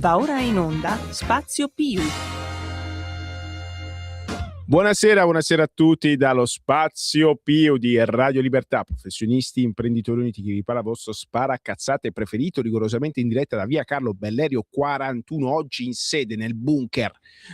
Va ora in onda Spazio Più. Buonasera a tutti dallo Spazio Più di Radio Libertà, professionisti, imprenditori uniti, chi vi parla vostro sparacazzate preferito, rigorosamente in diretta da via Carlo Bellerio 41, oggi in sede nel bunker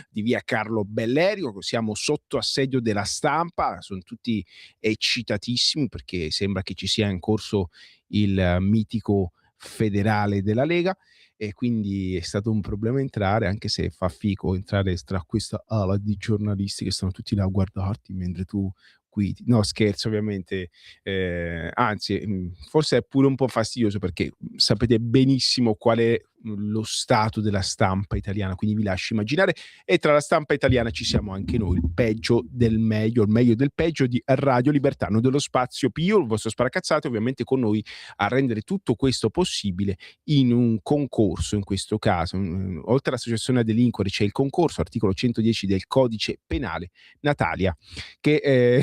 di via Carlo Bellerio, siamo sotto assedio della stampa, sono tutti eccitatissimi perché sembra che ci sia in corso il mitico federale della Lega. E quindi è stato un problema entrare, anche se fa figo entrare tra questa ala di giornalisti che stanno tutti là a guardarti mentre tu guidi. No, scherzo ovviamente, anzi forse è pure un po' fastidioso perché sapete benissimo qual è lo stato della stampa italiana, quindi vi lascio immaginare, e tra la stampa italiana ci siamo anche noi, il peggio del meglio, il meglio del peggio di Radio Libertà, noi dello Spazio Pio, il vostro sparacazzate, ovviamente con noi a rendere tutto questo possibile in un concorso, in questo caso, oltre all'associazione a delinquere c'è il concorso, articolo 110 del codice penale, Natalia, che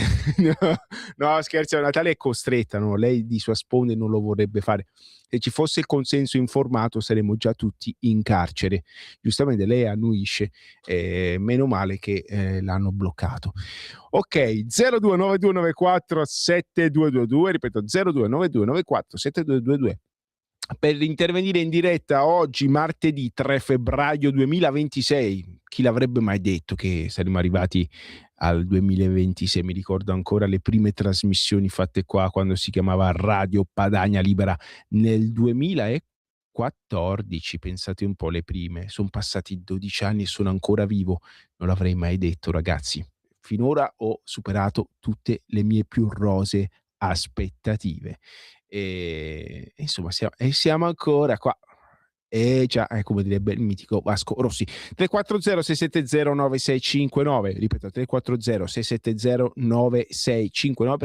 no scherzo, Natalia è costretta, no? Lei di sua sponde non lo vorrebbe fare. Se ci fosse il consenso informato saremmo già tutti in carcere. Giustamente lei annuisce, meno male che l'hanno bloccato. Ok, 0292947222, ripeto 0292947222. Per intervenire in diretta oggi, martedì 3 febbraio 2026, chi l'avrebbe mai detto che saremmo arrivati al 2026? Mi ricordo ancora le prime trasmissioni fatte qua quando si chiamava Radio Padania Libera nel 2014, pensate un po', le prime, sono passati 12 anni e sono ancora vivo, non l'avrei mai detto, ragazzi. Finora ho superato tutte le mie più rosee aspettative. E insomma siamo ancora qua. Già, come direbbe il mitico Vasco Rossi. 340 670 9659, ripeto 340 670 9659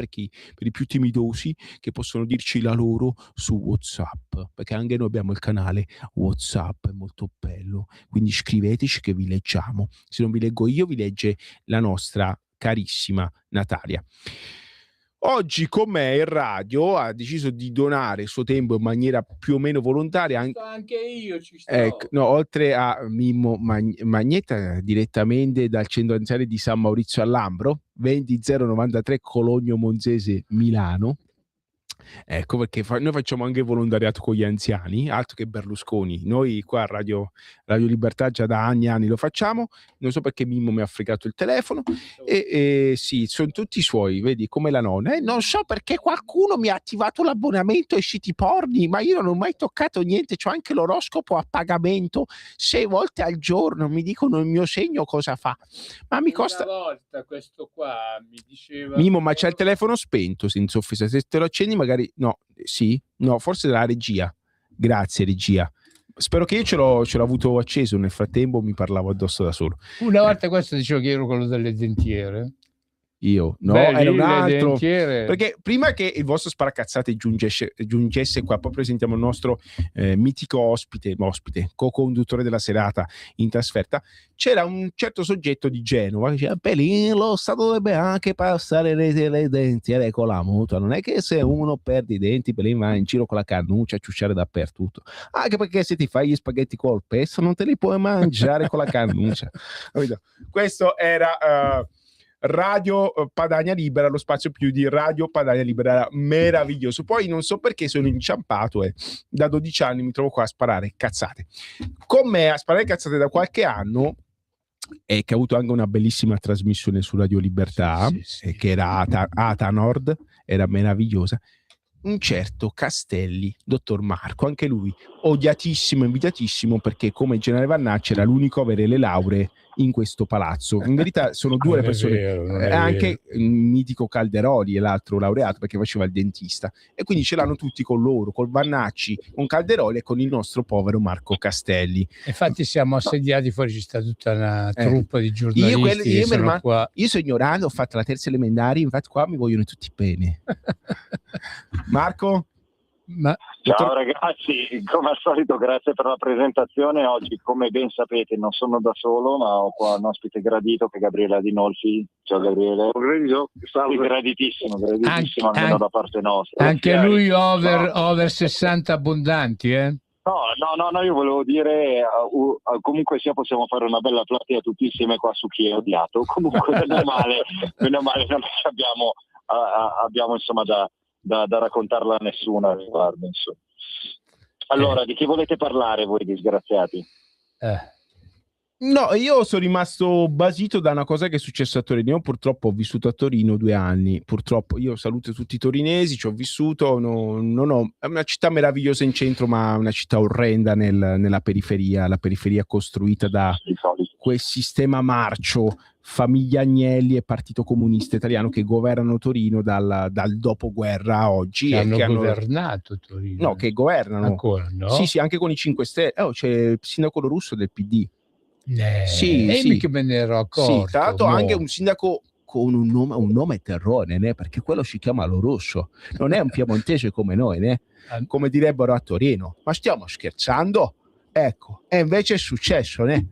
per i più timidosi che possono dirci la loro su WhatsApp, perché anche noi abbiamo il canale WhatsApp, è molto bello, quindi scriveteci che vi leggiamo. Se non vi leggo io, vi legge la nostra carissima Natalia. Oggi con me in radio ha deciso di donare il suo tempo in maniera più o meno volontaria. Anche io ci sto. No, oltre a Mimmo Magnetta, direttamente dal centro anziani di San Maurizio all'Ambro, 20093 Cologno Monzese, Milano. Ecco perché noi facciamo anche volontariato con gli anziani, altro che Berlusconi. Noi qua a Radio Libertà già da anni lo facciamo. Non so perché Mimmo mi ha fregato il telefono e sì, sono tutti suoi, vedi, come la nonna. Non so perché qualcuno mi ha attivato l'abbonamento ai siti porni, ma io non ho mai toccato niente, c'ho anche l'oroscopo a pagamento 6 volte al giorno, mi dicono il mio segno cosa fa. Ma mi costa... Una volta questo qua mi diceva... Mimmo, ma c'è il telefono spento, senza offesa, se te lo accendi magari... No, sì? No, forse dalla regia. Grazie regia. Spero che io ce l'ho avuto acceso, nel frattempo mi parlavo addosso da solo. Una volta questo dicevo che ero quello delle dentiere. Io? No, era un altro. Perché prima che il vostro sparacazzate giungesse qua, poi presentiamo il nostro mitico ospite, co-conduttore della serata in trasferta, c'era un certo soggetto di Genova che diceva: Pelin, lo Stato dovrebbe anche passare le dentiere con la mutua, non è che se uno perde i denti, Pelin va in giro con la cannuccia a ciusciare dappertutto, anche perché se ti fai gli spaghetti col pesto non te li puoi mangiare con la cannuccia. Questo era... Radio Padania Libera, lo Spazio Più di Radio Padania Libera, era meraviglioso. Poi non so perché sono inciampato e da 12 anni mi trovo qua a sparare cazzate. Con me a sparare cazzate da qualche anno, e che ha avuto anche una bellissima trasmissione su Radio Libertà, sì. Che era Ata Nord, era meravigliosa, un certo Castelli, dottor Marco, anche lui odiatissimo, invidiatissimo, perché come Generale Vannacci era l'unico a avere le lauree in questo palazzo. In verità sono due le persone, anche il mitico Calderoli e l'altro laureato perché faceva il dentista, e quindi ce l'hanno tutti con loro, col Vannacci, con Calderoli e con il nostro povero Marco Castelli. Infatti siamo assediati fuori, ci sta tutta una truppa di giornalisti io sono ignorante, ho fatto la terza elementare, infatti qua mi vogliono tutti bene. Marco? Ciao ragazzi, come al solito grazie per la presentazione. Oggi, come ben sapete, non sono da solo, ma ho qua un ospite gradito che è Gabriele Adinolfi. Ciao Gabriele. Graditissimo almeno da parte nostra. Anche lui over 60 abbondanti, No, io volevo dire, comunque sia possiamo fare una bella platea tutti insieme qua su chi è odiato. Comunque meno male non ci abbiamo insomma da raccontarla a nessuno a riguardo, insomma. Allora, di chi volete parlare voi disgraziati? No, io sono rimasto basito da una cosa che è successa a Torino. Io purtroppo ho vissuto a Torino 2 anni. Purtroppo io saluto tutti i torinesi, ci ho vissuto. È una città meravigliosa in centro, ma una città orrenda nella periferia. La periferia costruita da quel sistema marcio, famiglia Agnelli e Partito Comunista Italiano che governano Torino dal dopoguerra a oggi. Che hanno governato Torino. No, che governano. Ancora, no? Sì, anche con i 5 Stelle. C'è il sindaco russo del PD. Sì, mica me ne ero accorto. Sì, tra l'altro anche un sindaco con un nome terrone, né? Perché quello si chiama Lo Russo, non è un piemontese come noi, né? Come direbbero a Torino. Ma stiamo scherzando? Ecco, e invece è successo, né?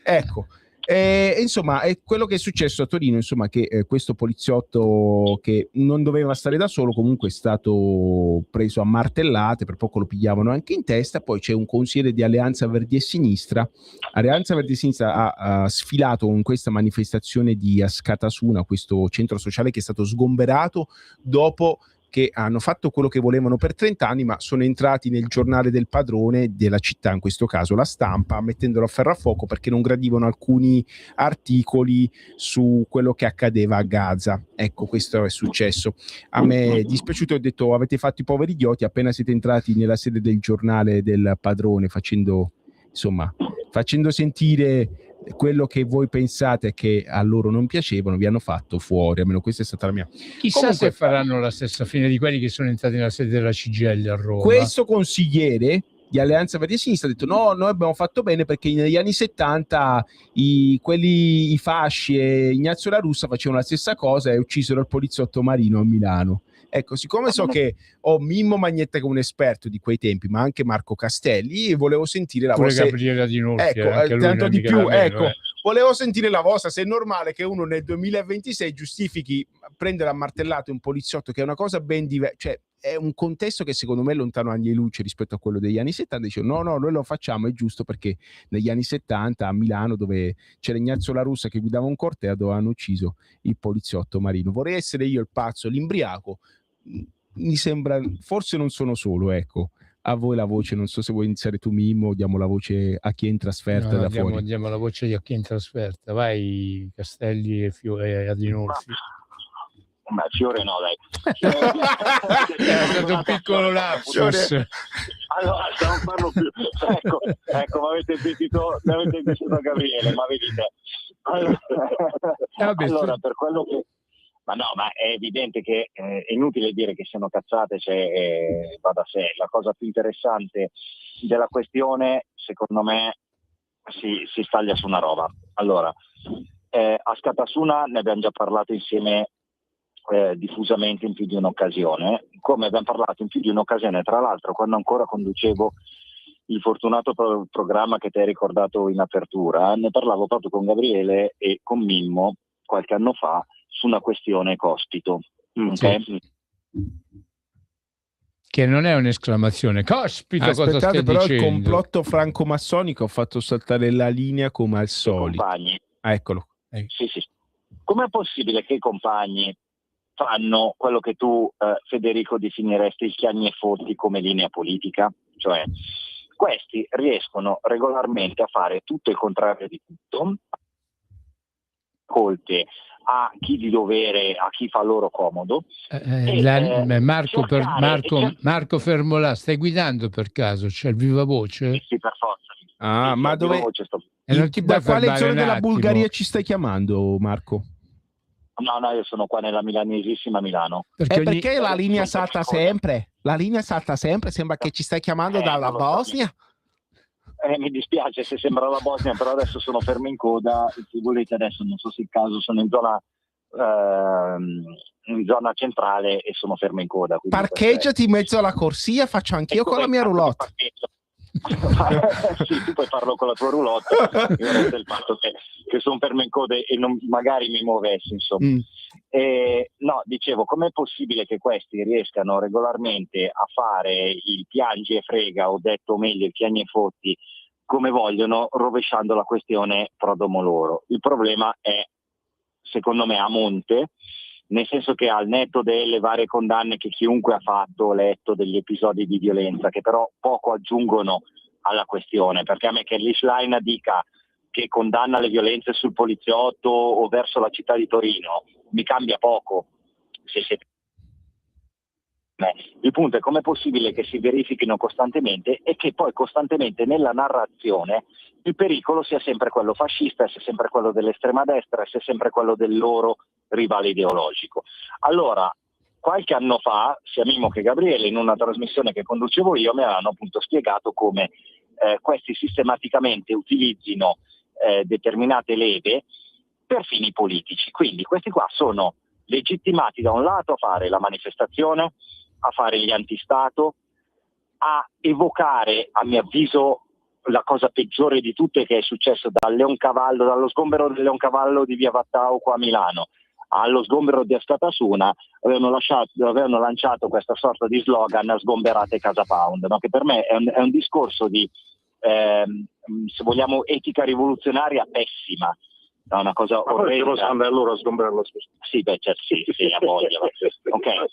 Ecco. Insomma, è quello che è successo a Torino, insomma, che questo poliziotto che non doveva stare da solo comunque è stato preso a martellate, per poco lo pigliavano anche in testa. Poi c'è un consigliere di Alleanza Verdi e Sinistra. Alleanza Verdi e Sinistra ha sfilato con questa manifestazione di Askatasuna, questo centro sociale che è stato sgomberato dopo che hanno fatto quello che volevano per 30 anni, ma sono entrati nel giornale del padrone della città, in questo caso La Stampa, mettendolo a ferro a fuoco perché non gradivano alcuni articoli su quello che accadeva a Gaza. Ecco, questo è successo. A me è dispiaciuto, ho detto: avete fatto i poveri idioti appena siete entrati nella sede del giornale del padrone, facendo sentire quello che voi pensate che a loro non piacevano, vi hanno fatto fuori. Almeno questa è stata la mia. Chissà se faranno la stessa fine di quelli che sono entrati nella sede della CGIL a Roma. Questo consigliere di Alleanza Verdi e Sinistra ha detto: no, noi abbiamo fatto bene perché negli anni 70 i fasci e Ignazio La Russa facevano la stessa cosa e uccisero il poliziotto Marino a Milano. Ecco, siccome so che ho Mimmo Magnetta che è un esperto di quei tempi, ma anche Marco Castelli, volevo sentire la vostra. Gabriele Di Nolfi, ecco, tanto di più, ecco. Volevo sentire la vostra, se è normale che uno nel 2026 giustifichi prendere a martellate un poliziotto, che è una cosa ben diversa, cioè è un contesto che secondo me è lontano anni luce rispetto a quello degli anni 70. Dice no, noi lo facciamo, è giusto, perché negli anni 70 a Milano, dove c'era Ignazio La Russa che guidava un corteo, hanno ucciso il poliziotto Marino. Vorrei essere io il pazzo, l'imbriaco. Mi sembra, forse non sono solo, ecco. A voi la voce, non so se vuoi iniziare tu, Mimmo, diamo la voce a chi è in trasferta da fuori. Diamo la voce a chi è in trasferta. Vai, Castelli e Adinolfi. Ma Fiore no, dai. È stato un piccolo lapsus. Allora, non parlo più. Ecco, mi avete sentito da Gabriele, ma vedete. Allora, per quello che... Ma è evidente che è inutile dire che siano cazzate, va da sé. La cosa più interessante della questione, secondo me, si staglia su una roba. Allora, Askatasuna ne abbiamo già parlato insieme diffusamente in più di un'occasione, come abbiamo parlato in più di un'occasione, tra l'altro, quando ancora conducevo il fortunato programma che ti hai ricordato in apertura, ne parlavo proprio con Gabriele e con Mimmo qualche anno fa su una questione Cospito. Okay? Sì. Che non è un'esclamazione. Cospito, aspettate, cosa stai però dicendo? Il complotto franco-massonico ha fatto saltare la linea come al solito. Compagni. Eccolo. Sì. Com'è possibile che i compagni fanno quello che tu, Federico, definiresti il chiagni e forti come linea politica? Cioè, questi riescono regolarmente a fare tutto il contrario di tutto, colte a chi di dovere, a chi fa loro comodo. Marco Fermolà, stai guidando per caso? C'è il viva voce? Sì, per forza. Ma dove? Da quale zona della Bulgaria ci stai chiamando, Marco? No, io sono qua nella milanesissima Milano. Perché la linea salta sempre? La linea salta sempre, sembra che ci stai chiamando dalla Bosnia. Mi dispiace se sembra la Bosnia, però adesso sono fermo in coda. Se volete, adesso non so se è il caso, sono in zona centrale e sono fermo in coda. Parcheggiati in mezzo alla corsia, faccio anch'io con la mia roulotte. Sì, tu puoi farlo con la tua roulotte, io resta il fatto che sono fermo in coda e magari mi muovessi, insomma. No, dicevo, com'è possibile che questi riescano regolarmente a fare il piangi e frega, o detto meglio il piagni e fotti, come vogliono, rovesciando la questione pro domo loro? Il problema è, secondo me, a monte, nel senso che al netto delle varie condanne che chiunque ha fatto, letto degli episodi di violenza, che però poco aggiungono alla questione, perché a me che l'Isline dica che condanna le violenze sul poliziotto o verso la città di Torino mi cambia poco. Il punto è com'è possibile che si verifichino costantemente e che poi costantemente nella narrazione il pericolo sia sempre quello fascista, sia sempre quello dell'estrema destra, sia sempre quello del loro rivale ideologico. Allora, qualche anno fa, sia Mimmo che Gabriele, in una trasmissione che conducevo io, mi avevano appunto spiegato come questi sistematicamente utilizzino determinate leve per fini politici. Quindi questi qua sono legittimati da un lato a fare la manifestazione, a fare gli antistato, a evocare, a mio avviso, la cosa peggiore di tutte che è successo dallo sgombero del Leoncavallo di via Vattao qua a Milano allo sgombero di Askatasuna, avevano lanciato questa sorta di slogan "sgomberate Casa Pound", no? Che per me è un discorso di, se vogliamo, etica rivoluzionaria pessima. È una cosa orrenda. Ma poi andare loro a sgomberare lo stesso. Sì, beh, certo, sì, a voglia. Okay.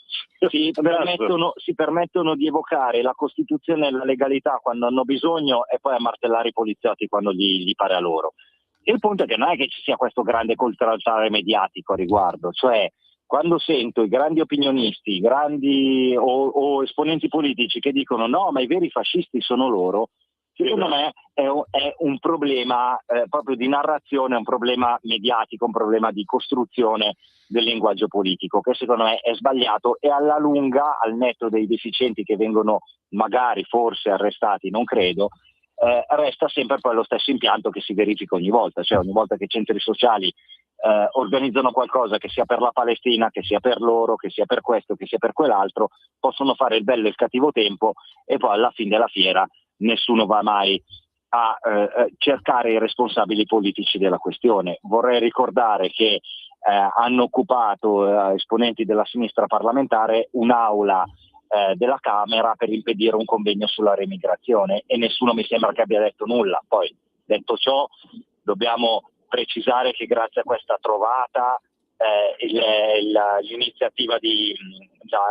Si permettono di evocare la Costituzione e la legalità quando hanno bisogno e poi a martellare i poliziotti quando gli pare a loro. Il punto è che non è che ci sia questo grande contraltare mediatico a riguardo, cioè quando sento i grandi opinionisti, grandi o esponenti politici che dicono no, ma i veri fascisti sono loro, secondo me è un problema proprio di narrazione, un problema mediatico, un problema di costruzione del linguaggio politico, che secondo me è sbagliato e alla lunga, al netto dei deficienti che vengono magari forse arrestati, non credo, resta sempre poi lo stesso impianto che si verifica ogni volta, cioè ogni volta che i centri sociali organizzano qualcosa, che sia per la Palestina, che sia per loro, che sia per questo, che sia per quell'altro, possono fare il bello e il cattivo tempo e poi alla fine della fiera nessuno va mai a cercare i responsabili politici della questione. Vorrei ricordare che hanno occupato esponenti della sinistra parlamentare un'aula della Camera per impedire un convegno sulla remigrazione e nessuno mi sembra che abbia detto nulla. Poi, detto ciò, dobbiamo precisare che grazie a questa trovata l'iniziativa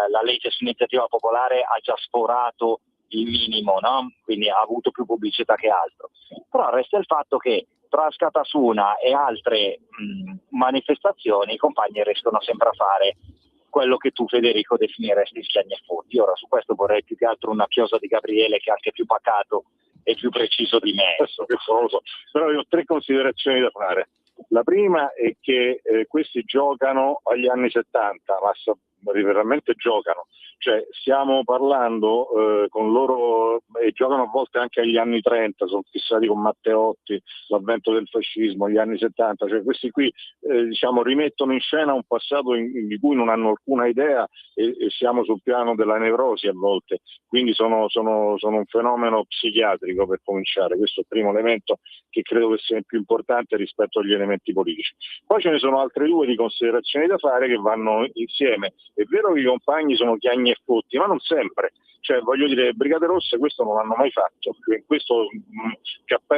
la legge su iniziativa popolare ha già sforato il minimo, no? Quindi ha avuto più pubblicità che altro. Però resta il fatto che tra Askatasuna e altre manifestazioni i compagni riescono sempre a fare quello che tu, Federico, definiresti schiagni e fotti. Ora su questo vorrei più che altro una chiosa di Gabriele, che è anche più pacato e più preciso di me. Però io ho 3 considerazioni da fare. La prima è che questi giocano agli anni 70, ma veramente giocano. Cioè stiamo parlando con loro e giocano a volte anche agli anni 30, sono fissati con Matteotti, l'avvento del fascismo, gli anni 70, cioè questi qui rimettono in scena un passato di cui non hanno alcuna idea e siamo sul piano della nevrosi a volte, quindi sono un fenomeno psichiatrico per cominciare. Questo è il primo elemento che credo che sia il più importante rispetto agli elementi politici. Poi ce ne sono altre 2 di considerazioni da fare che vanno insieme. È vero che i compagni sono chiagni e fotti, ma non sempre. Cioè, voglio dire, le Brigate Rosse questo non l'hanno mai fatto. Questo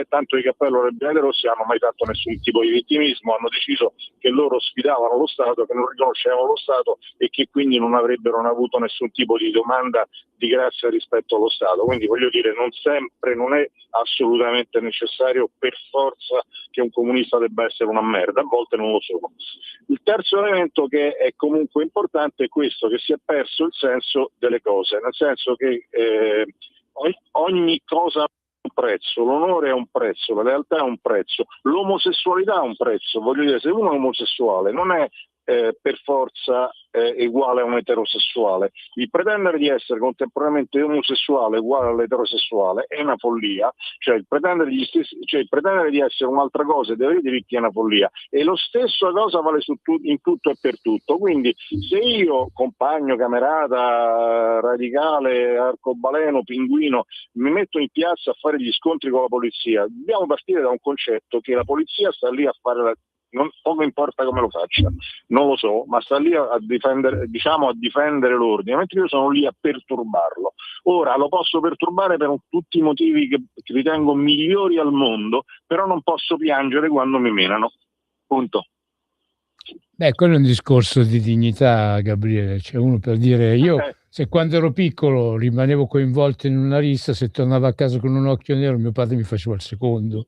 tanto di cappello le Brigate Rosse non hanno mai fatto nessun tipo di vittimismo, hanno deciso che loro sfidavano lo Stato, che non riconoscevano lo Stato e che quindi non avrebbero avuto nessun tipo di domanda di grazia rispetto allo Stato. Quindi voglio dire, non è assolutamente necessario per forza che un comunista debba essere una merda, a volte non lo sono. Il terzo elemento che è comunque importante è questo, che si è perso il senso delle cose, nel senso che ogni cosa ha un prezzo, l'onore ha un prezzo, la lealtà ha un prezzo, l'omosessualità ha un prezzo. Voglio dire, se uno è omosessuale non è per forza uguale a un eterosessuale. Il pretendere di essere contemporaneamente omosessuale uguale all'eterosessuale è una follia, cioè il pretendere di essere un'altra cosa e di avere diritti è una follia, e lo stesso cosa vale in tutto e per tutto. Quindi se io, compagno, camerata, radicale, arcobaleno, pinguino, mi metto in piazza a fare gli scontri con la polizia, dobbiamo partire da un concetto che la polizia sta lì a fare poco importa come lo faccia, non lo so, ma sta lì a difendere l'ordine, mentre io sono lì a perturbarlo. Ora lo posso perturbare per tutti i motivi che ritengo migliori al mondo, però non posso piangere quando mi menano. Punto. Beh, quello è un discorso di dignità, Gabriele. Cioè, uno per dire, io se quando ero piccolo rimanevo coinvolto in una rissa, se tornavo a casa con un occhio nero, mio padre mi faceva il secondo.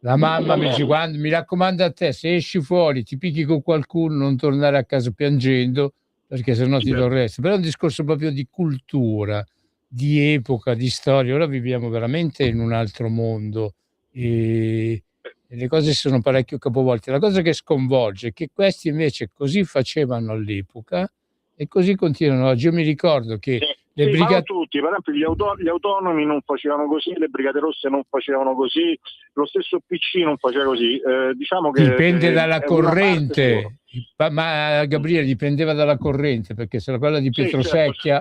La mamma mi dice: mi raccomando a te, se esci fuori, ti picchi con qualcuno, non tornare a casa piangendo, perché sennò ti do il resto. Però è un discorso proprio di cultura, di epoca, di storia. Ora viviamo veramente in un altro mondo e le cose sono parecchio capovolte. La cosa che sconvolge è che questi invece così facevano all'epoca e così continuano oggi. Io mi ricordo che le brigate... tutti, per esempio gli autonomi non facevano così, le brigate rosse non facevano così, lo stesso PC non faceva così. Diciamo che dipende dalla corrente, ma Gabriele dipendeva dalla corrente, perché se quella di Pietrosecchia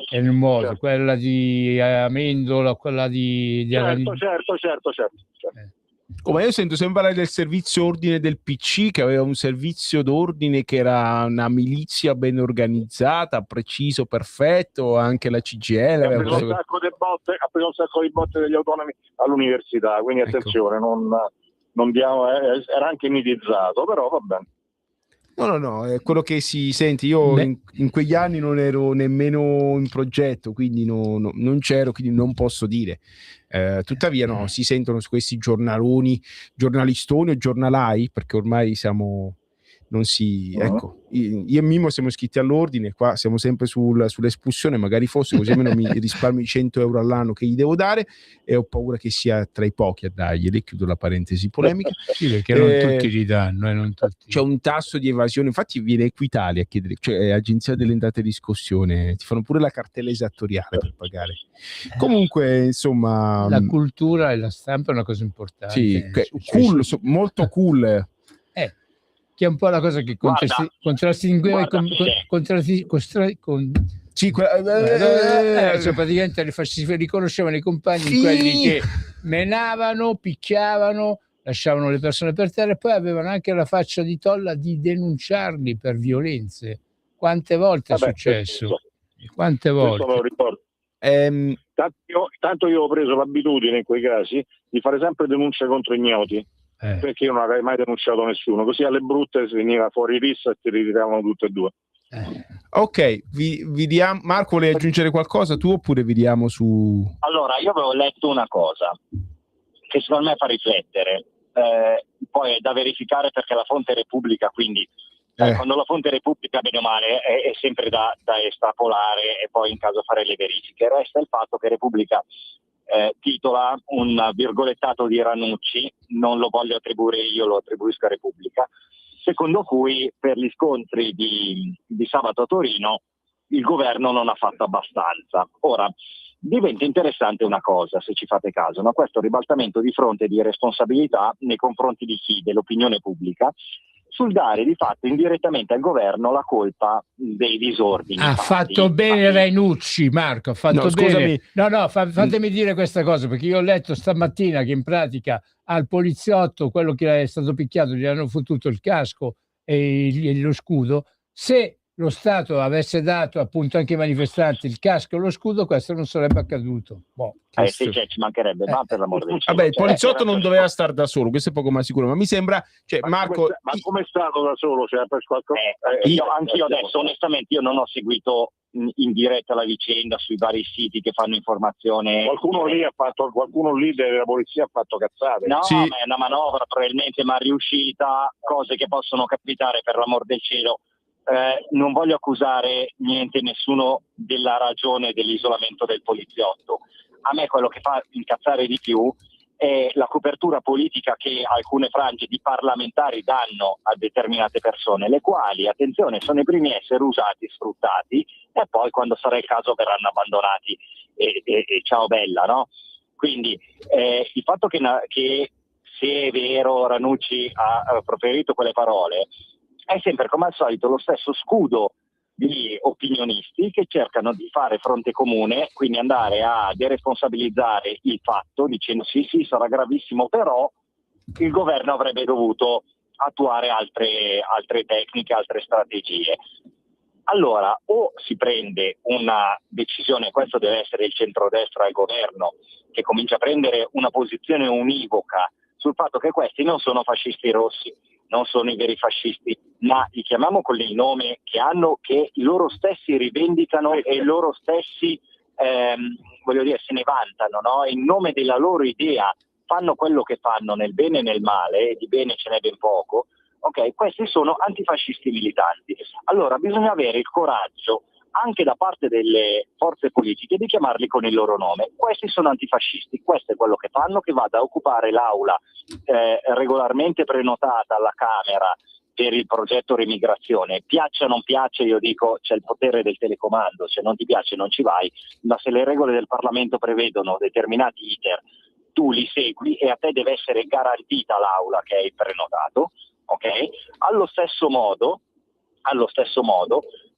è il modo, quella di Amendola, quella di certo. Come io sento sempre parlare del servizio ordine del PC, che aveva un servizio d'ordine che era una milizia ben organizzata, preciso, perfetto, anche la CGIL ha preso un sacco di botte degli autonomi all'università, quindi attenzione, non diamo, era anche mitizzato, però va bene. No, è quello che si sente. Io in quegli anni non ero nemmeno in progetto, quindi non c'ero, quindi non posso dire. Tuttavia no, si sentono su questi giornalistoni o giornalai, perché ormai siamo... non si... Ecco, io e Mimmo siamo iscritti all'ordine, qua siamo sempre sull'espulsione, magari fosse, così almeno mi risparmio i 100 euro all'anno che gli devo dare, e ho paura che sia tra i pochi a darglieli. Chiudo la parentesi polemica. Sì, perché non tutti li danno, non tutti. C'è un tasso di evasione, infatti viene Equitalia a chiedere, cioè Agenzia delle Entrate e Riscossione, ti fanno pure la cartella esattoriale per pagare. Comunque, insomma... La cultura e la stampa è una cosa importante. Sì, molto cool. Che è un po' la cosa che contraddistingueva cioè praticamente si riconoscevano i compagni, quelli che menavano, picchiavano, lasciavano le persone per terra, e poi avevano anche la faccia di tolla di denunciarli per violenze. Quante volte è successo? Quante volte? Questo me lo ricordo. Tanto io ho preso l'abitudine in quei casi di fare sempre denunce contro ignoti. Perché io non avrei mai denunciato nessuno, così alle brutte si veniva fuori rissa e ti ritiravano tutte e due. Ok, vi diamo... Marco, vuoi aggiungere qualcosa tu, oppure vi diamo su... Allora, io avevo letto una cosa che secondo me fa riflettere, poi è da verificare perché la fonte è Repubblica, quindi quando la fonte è Repubblica, bene o male, è sempre da estrapolare e poi in caso fare le verifiche. Resta il fatto che Repubblica titola un virgolettato di Ranucci, non lo voglio attribuire io, lo attribuisco a Repubblica, secondo cui per gli scontri di sabato a Torino il governo non ha fatto abbastanza. Ora, diventa interessante una cosa, se ci fate caso, no? Questo ribaltamento di fronte di responsabilità nei confronti di chi? Dell'opinione pubblica, sul dare di fatto indirettamente al governo la colpa dei disordini. Ha fatto bene Ranucci, Marco, ha fatto bene. Scusami. Fatemi dire questa cosa, perché io ho letto stamattina che in pratica al poliziotto, quello che è stato picchiato, gli hanno fottuto il casco e lo scudo. Se lo Stato avesse dato appunto anche ai manifestanti il casco e lo scudo, questo non sarebbe accaduto. Sì, ci mancherebbe, ma per l'amor del cielo. Vabbè, il poliziotto non doveva stare da solo, questo è poco ma sicuro, ma mi sembra, cioè, Marco... Ma come è stato da solo? Cioè, per anch'io adesso, onestamente, io non ho seguito in diretta la vicenda sui vari siti che fanno informazione. Qualcuno lì della polizia ha fatto cazzate. No, ma è una manovra probabilmente mal riuscita, cose che possono capitare, per l'amor del cielo. Non voglio accusare nessuno della ragione dell'isolamento del poliziotto. A me quello che fa incazzare di più la copertura politica che alcune frange di parlamentari danno a determinate persone, le quali, attenzione, sono i primi a essere usati, sfruttati, e poi quando sarà il caso verranno abbandonati e ciao bella, no? Quindi il fatto che se è vero Ranucci ha proferito quelle parole, è sempre come al solito lo stesso scudo di opinionisti che cercano di fare fronte comune, quindi andare a deresponsabilizzare il fatto dicendo sì sarà gravissimo, però il governo avrebbe dovuto attuare altre tecniche, altre strategie. Allora o si prende una decisione, questo deve essere il centrodestra al governo, che comincia a prendere una posizione univoca sul fatto che questi non sono fascisti rossi, non sono i veri fascisti, ma li chiamiamo con il nome che loro stessi rivendicano e loro stessi se ne vantano, no? In nome della loro idea fanno quello che fanno nel bene e nel male, e di bene ce n'è ben poco. Ok, questi sono antifascisti militanti. Allora bisogna avere il coraggio anche da parte delle forze politiche di chiamarli con il loro nome. Questi sono antifascisti, questo è quello che fanno, che vada a occupare l'aula regolarmente prenotata alla Camera per il progetto Remigrazione. Piaccia o non piaccia, io dico, c'è il potere del telecomando, se non ti piace non ci vai, ma se le regole del Parlamento prevedono determinati iter, tu li segui e a te deve essere garantita l'aula che hai prenotato, ok? Allo stesso modo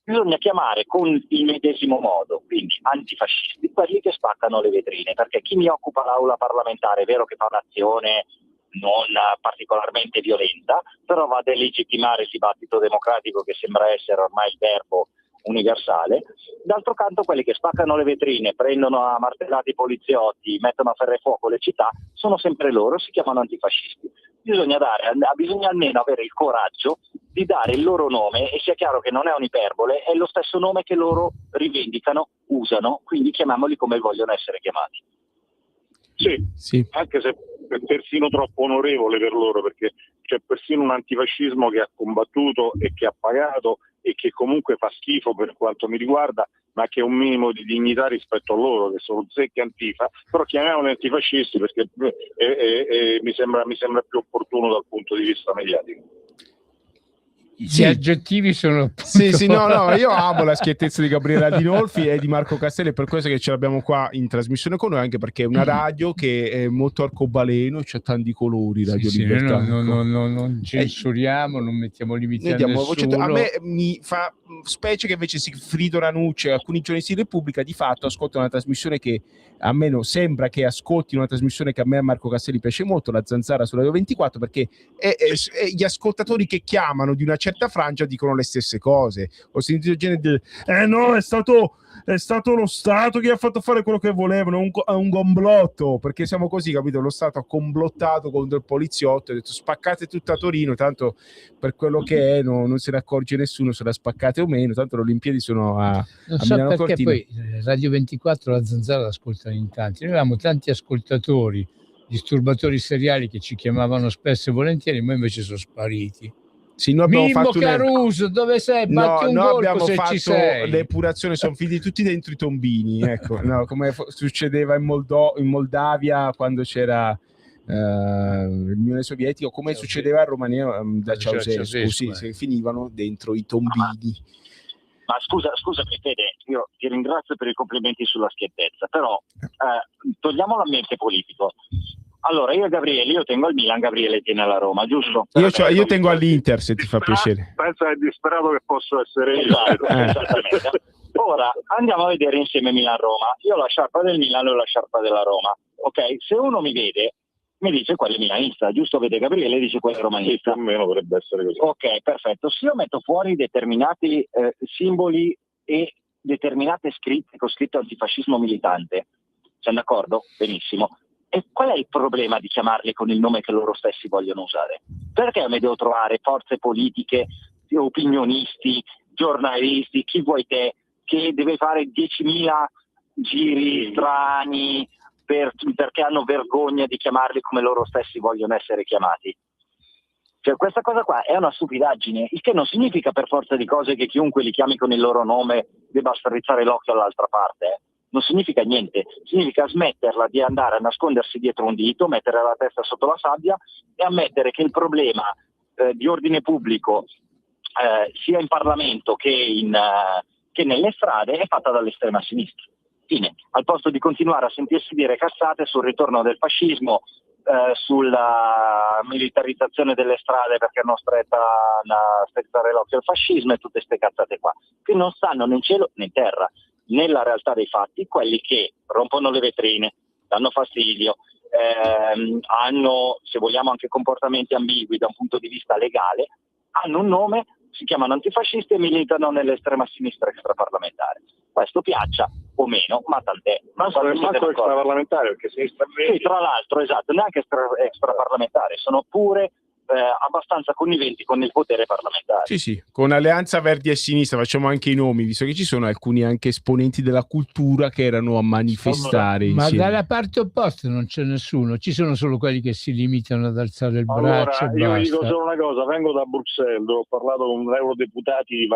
bisogna chiamare con il medesimo modo, quindi antifascisti, quelli che spaccano le vetrine, perché chi mi occupa l'aula parlamentare è vero che fa un'azione non particolarmente violenta, però va a delegittimare il dibattito democratico, che sembra essere ormai il verbo universale. D'altro canto quelli che spaccano le vetrine, prendono a martellati i poliziotti, mettono a ferro e fuoco le città, sono sempre loro, si chiamano antifascisti. Bisogna almeno avere il coraggio di dare il loro nome, e sia chiaro che non è un'iperbole, è lo stesso nome che loro rivendicano, usano, quindi chiamiamoli come vogliono essere chiamati. Sì, anche se è persino troppo onorevole per loro, perché c'è persino un antifascismo che ha combattuto e che ha pagato e che comunque fa schifo per quanto mi riguarda, ma che ha un minimo di dignità rispetto a loro, che sono zecchi antifa, però chiamiamoli antifascisti perché mi sembra più opportuno dal punto di vista mediatico. Gli aggettivi sono appunto... Sì, no, io amo la schiettezza di Gabriele Adinolfi e di Marco Castelli, per questo che ce l'abbiamo qua in trasmissione con noi, anche perché è una radio che è molto arcobaleno, c'ha tanti colori, Radio Libertà. Non censuriamo, non mettiamo limiti a nessuno. A me mi fa specie che invece Sigfrido Ranucci e alcuni giornalisti di Repubblica di fatto ascoltano una trasmissione che a me sembra che ascolti una trasmissione che a me e Marco Castelli piace molto, La Zanzara su Radio 24, perché gli ascoltatori che chiamano di una certa frangia dicono le stesse cose. Ho sentito gente dire no, è stato lo Stato che ha fatto fare quello che volevano, è un complotto, perché siamo così, capito? Lo Stato ha complottato contro il poliziotto, ha detto spaccate tutta Torino, tanto per quello che è non se ne accorge nessuno se la spaccate o meno, tanto le Olimpiadi sono a Milano perché Cortina. poi Radio 24 La Zanzara l'ascoltano in tanti, noi avevamo tanti ascoltatori disturbatori seriali che ci chiamavano spesso e volentieri, ma invece sono spariti. Sì, noi abbiamo Mimmo fatto Caruso, dove sei? Batti un colpo abbiamo se fatto ci sei. l'epurazione, sono finiti tutti dentro i tombini, ecco, no, come succedeva in Moldavia quando c'era l'Unione Sovietica, come succedeva a Romania da Ceausescu, sì, finivano dentro i tombini. Ma scusami Fede, io ti ringrazio per i complimenti sulla schiettezza, però togliamo l'ambiente politico. Allora, io tengo al Milan, Gabriele tiene alla Roma, giusto? Io tengo all'Inter, se ti fa piacere. Penso è disperato che posso essere io. Esattamente. Ora andiamo a vedere insieme Milan-Roma. Io ho la sciarpa del Milan e ho la sciarpa della Roma. Ok? Se uno mi vede, mi dice quello è milanista, giusto? Vede Gabriele, dice quello è romanista. Più o meno dovrebbe essere così. Ok, perfetto. Se io metto fuori determinati simboli e determinate scritte con scritto antifascismo militante, siamo d'accordo? Benissimo. E qual è il problema di chiamarli con il nome che loro stessi vogliono usare? Perché mi devo trovare forze politiche, opinionisti, giornalisti, chi vuoi te, che deve fare 10.000 giri strani perché hanno vergogna di chiamarli come loro stessi vogliono essere chiamati? Cioè, questa cosa qua è una stupidaggine, il che non significa per forza di cose che chiunque li chiami con il loro nome debba strizzare l'occhio all'altra parte. non significa niente, significa smetterla di andare a nascondersi dietro un dito, mettere la testa sotto la sabbia e ammettere che il problema di ordine pubblico sia in Parlamento che nelle strade è fatta dall'estrema sinistra. Fine. Al posto di continuare a sentirsi dire cazzate sul ritorno del fascismo, sulla militarizzazione delle strade perché non strettare l'occhio al fascismo e tutte queste cazzate qua, che non stanno né in cielo né in terra. Nella realtà dei fatti, quelli che rompono le vetrine, danno fastidio, hanno, se vogliamo, anche comportamenti ambigui da un punto di vista legale, hanno un nome, si chiamano antifascisti e militano nell'estrema sinistra extraparlamentare. Questo piaccia o meno, ma tant'è. Non so se siete extraparlamentare, perché sinistra sì, tra l'altro, esatto, neanche extraparlamentare, sono pure abbastanza conniventi con il potere parlamentare. Sì, con Alleanza Verdi e Sinistra, facciamo anche i nomi, visto che ci sono alcuni anche esponenti della cultura che erano a manifestare insieme. Ma dalla parte opposta non c'è nessuno, ci sono solo quelli che si limitano ad alzare il braccio. Allora, io vi dico solo una cosa, vengo da Bruxelles, ho parlato con eurodeputati di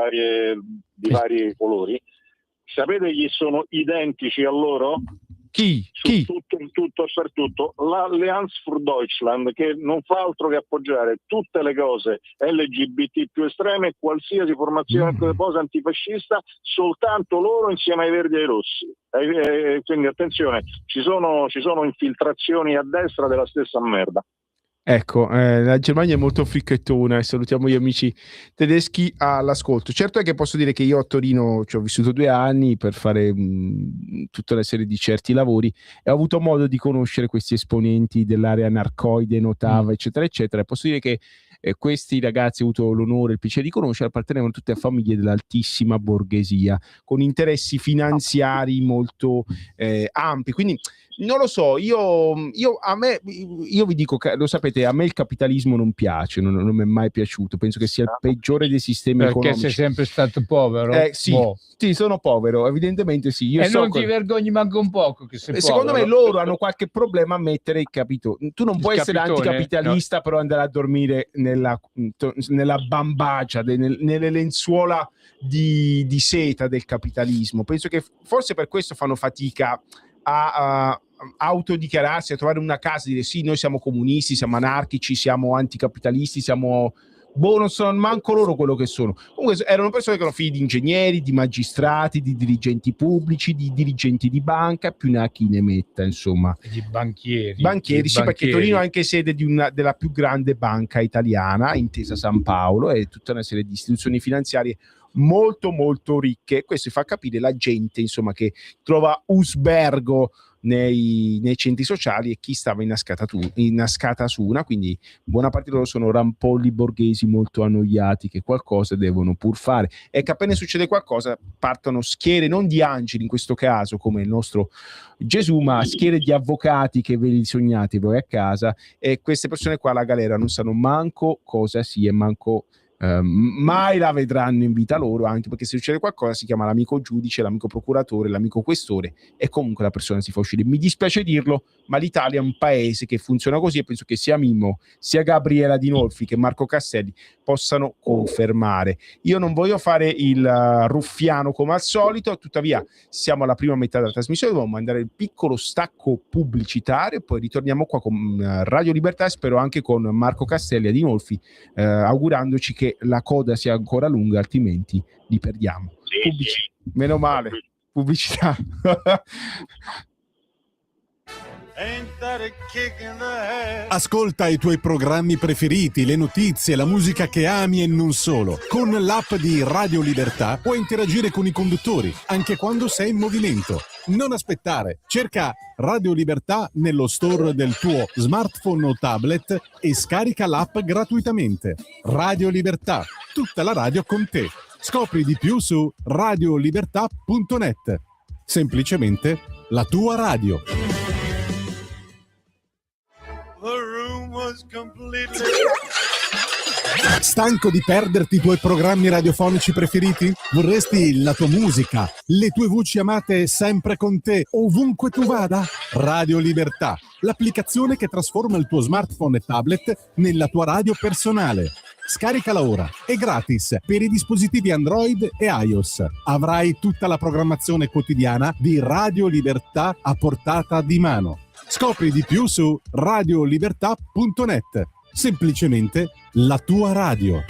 vari colori. Sapete chi sono identici a loro? Chi? Tutto e per tutto, l'Allianz für Deutschland, che non fa altro che appoggiare tutte le cose LGBT più estreme, qualsiasi formazione cosa antifascista, soltanto loro insieme ai verdi e ai rossi. Quindi attenzione, ci sono infiltrazioni a destra della stessa merda. Ecco, la Germania è molto fricchettona e salutiamo gli amici tedeschi all'ascolto. Certo è che posso dire che io a Torino ci ho vissuto 2 anni per fare tutta una serie di certi lavori e ho avuto modo di conoscere questi esponenti dell'area narcoide, notava, eccetera, eccetera. E posso dire che questi ragazzi, ho avuto l'onore e il piacere di conoscere, appartenevano tutte a famiglie dell'altissima borghesia, con interessi finanziari molto ampi. Quindi non lo so, io vi dico, lo sapete, a me il capitalismo non piace, non mi è mai piaciuto, penso che sia il peggiore dei sistemi economici. Perché sei sempre stato povero? Sì, sono povero, evidentemente sì. Io non ti vergogni manco un poco che sei secondo povero. Me loro hanno qualche problema a mettere il capitolo. Tu non puoi essere anticapitalista, no, però andare a dormire nella bambagia, nelle lenzuola di seta del capitalismo. Penso che forse per questo fanno fatica a autodichiararsi, a trovare una casa e dire sì, noi siamo comunisti, siamo anarchici, siamo anticapitalisti, siamo non sono manco loro quello che sono. Comunque erano persone che erano figli di ingegneri, di magistrati, di dirigenti pubblici, di dirigenti di banca, più ne ha chi ne metta, insomma. Di banchieri, sì, perché Torino è anche sede della più grande banca italiana, Intesa San Paolo, e tutta una serie di istituzioni finanziarie molto molto ricche. Questo fa capire la gente, insomma, che trova usbergo nei centri sociali e chi stava inascata su una, quindi buona parte di loro sono rampolli borghesi molto annoiati che qualcosa devono pur fare, e che appena succede qualcosa partono schiere non di angeli in questo caso come il nostro Gesù, ma schiere di avvocati che ve li sognate voi a casa, e queste persone qua alla galera non sanno manco cosa sia, manco mai la vedranno in vita loro, anche perché se succede qualcosa si chiama l'amico giudice, l'amico procuratore, l'amico questore e comunque la persona si fa uscire. Mi dispiace dirlo, ma l'Italia è un paese che funziona così, e penso che sia Mimmo, sia Gabriela Dinolfi che Marco Castelli possano confermare. Io non voglio fare il ruffiano come al solito, tuttavia siamo alla prima metà della trasmissione, dobbiamo mandare il piccolo stacco pubblicitario, poi ritorniamo qua con Radio Libertà e spero anche con Marco Castelli e Dinolfi, augurandoci che la coda sia ancora lunga, altrimenti li perdiamo. Sì. Meno male, pubblicità. Ascolta i tuoi programmi preferiti, le notizie, la musica che ami e non solo. Con l'app di Radio Libertà puoi interagire con i conduttori, anche quando sei in movimento. Non aspettare, cerca Radio Libertà nello store del tuo smartphone o tablet e scarica l'app gratuitamente. Radio Libertà, tutta la radio con te. Scopri di più su radiolibertà.net. Semplicemente la tua radio. Stanco di perderti i tuoi programmi radiofonici preferiti? Vorresti la tua musica, le tue voci amate sempre con te, ovunque tu vada? Radio Libertà, l'applicazione che trasforma il tuo smartphone e tablet nella tua radio personale. Scaricala ora, è gratis per i dispositivi Android e iOS. Avrai tutta la programmazione quotidiana di Radio Libertà a portata di mano. Scopri di più su radiolibertà.net. Semplicemente la tua radio.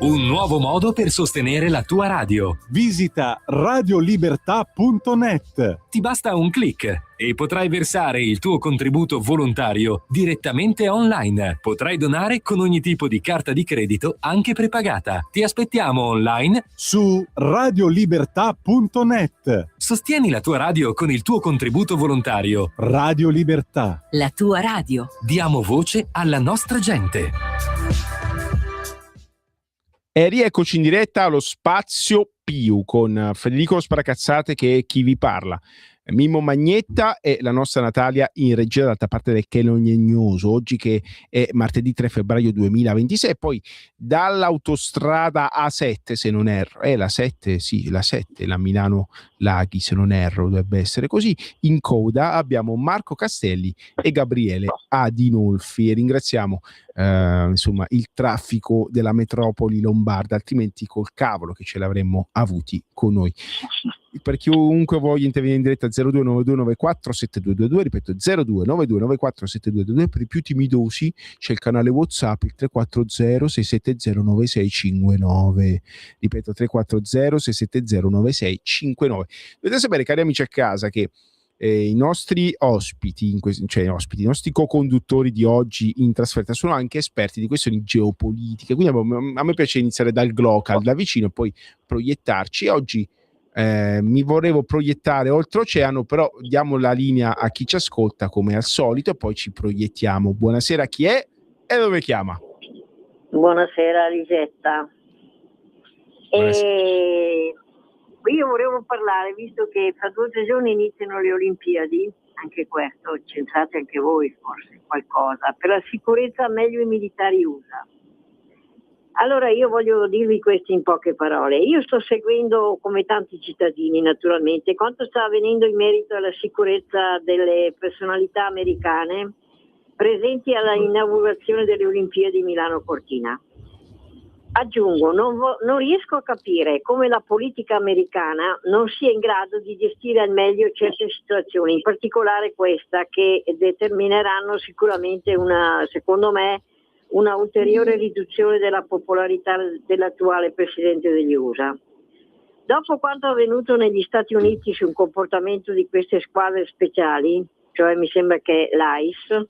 Un nuovo modo per sostenere la tua radio. Visita radiolibertà.net. Ti basta un click e potrai versare il tuo contributo volontario direttamente online. Potrai donare con ogni tipo di carta di credito, anche prepagata. Ti aspettiamo online su radiolibertà.net. Sostieni la tua radio con il tuo contributo volontario. Radio Libertà. La tua radio. Diamo voce alla nostra gente. E rieccoci in diretta allo Spazio Più con Federico Sparacazzate che è chi vi parla, Mimmo Magnetta e la nostra Natalia in regia dall'altra parte del Chelognoso, oggi che è martedì 3 febbraio 2026, poi dall'autostrada A7 se non erro, la 7, sì, la 7, la Milano Laghi se non erro, dovrebbe essere così, in coda abbiamo Marco Castelli e Gabriele Adinolfi e ringraziamo insomma il traffico della metropoli lombarda, altrimenti col cavolo che ce l'avremmo avuti con noi. Per chiunque voglia intervenire in diretta 0292947222, ripeto 0292947222, per i più timidosi c'è il canale WhatsApp il 340 670 9659, ripeto 340 670 9659. Dovete sapere, cari amici a casa, che i nostri ospiti, i nostri co-conduttori di oggi in trasferta sono anche esperti di questioni geopolitiche, quindi a me piace iniziare dal glocal, da vicino, e poi proiettarci. E oggi mi volevo proiettare oltreoceano, però diamo la linea a chi ci ascolta come al solito e poi ci proiettiamo. Buonasera, chi è e dove chiama? Buonasera Lisetta. Io volevo parlare, visto che fra 2 o 3 giorni iniziano le Olimpiadi, anche questo, centrate anche voi forse qualcosa, per la sicurezza meglio i militari USA. Allora io voglio dirvi questo in poche parole. Io sto seguendo, come tanti cittadini naturalmente, quanto sta avvenendo in merito alla sicurezza delle personalità americane presenti alla inaugurazione delle Olimpiadi Milano-Cortina. Aggiungo, non riesco a capire come la politica americana non sia in grado di gestire al meglio certe situazioni, in particolare questa, che determineranno sicuramente secondo me, una ulteriore riduzione della popolarità dell'attuale presidente degli USA. Dopo quanto avvenuto negli Stati Uniti sul comportamento di queste squadre speciali, cioè mi sembra che l'ICE,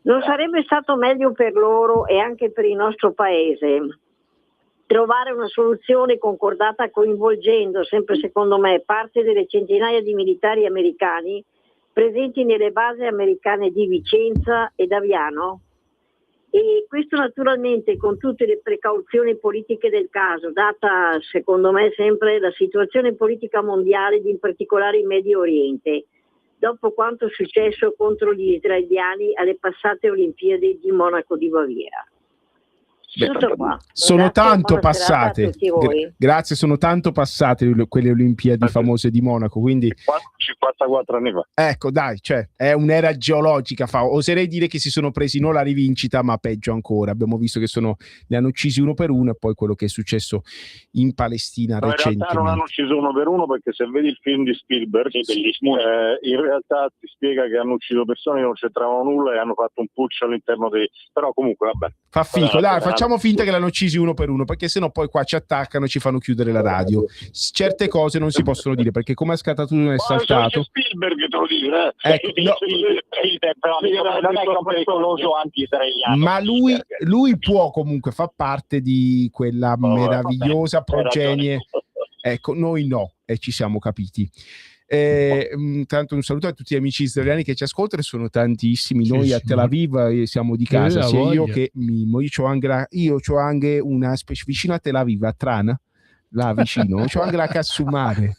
non sarebbe stato meglio per loro e anche per il nostro paese trovare una soluzione concordata coinvolgendo, sempre secondo me, parte delle centinaia di militari americani presenti nelle basi americane di Vicenza ed Aviano? E questo naturalmente con tutte le precauzioni politiche del caso, data secondo me sempre la situazione politica mondiale, in particolare in Medio Oriente, dopo quanto è successo contro gli israeliani alle passate Olimpiadi di Monaco di Baviera. Tutto qua. Sono Grazie, tanto passate, grazie, sono tanto passate quelle Olimpiadi famose di Monaco, quindi 54 anni fa. Ecco, dai, cioè è un'era geologica, oserei dire che si sono presi non la rivincita, ma peggio ancora. Abbiamo visto che ne hanno uccisi uno per uno, e poi quello che è successo in Palestina recentemente. In realtà non hanno ucciso uno per uno, perché se vedi il film di Spielberg, in realtà ti spiega che hanno ucciso persone che non c'entravano nulla e hanno fatto un putsch all'interno dei... Però comunque vabbè. Fa figo, dai, facciamo finta che l'hanno uccisi uno per uno, perché sennò poi qua ci attaccano e ci fanno chiudere la radio. Certe cose non si possono dire, perché come ha scattato uno è saltato. Spielberg te lo dice, ecco, no. Non è un pericoloso anti-israeliano. Ma lui può comunque far parte di quella meravigliosa progenie. Ecco, noi no, e ci siamo capiti. Tanto un saluto a tutti gli amici israeliani che ci ascoltano, sono tantissimi. Noi a Tel Aviv siamo di casa, sia io che Mimmo. Io c'ho anche una specie vicino a Tel Aviv, a Trana, là vicino, c'ho anche la Cassumare.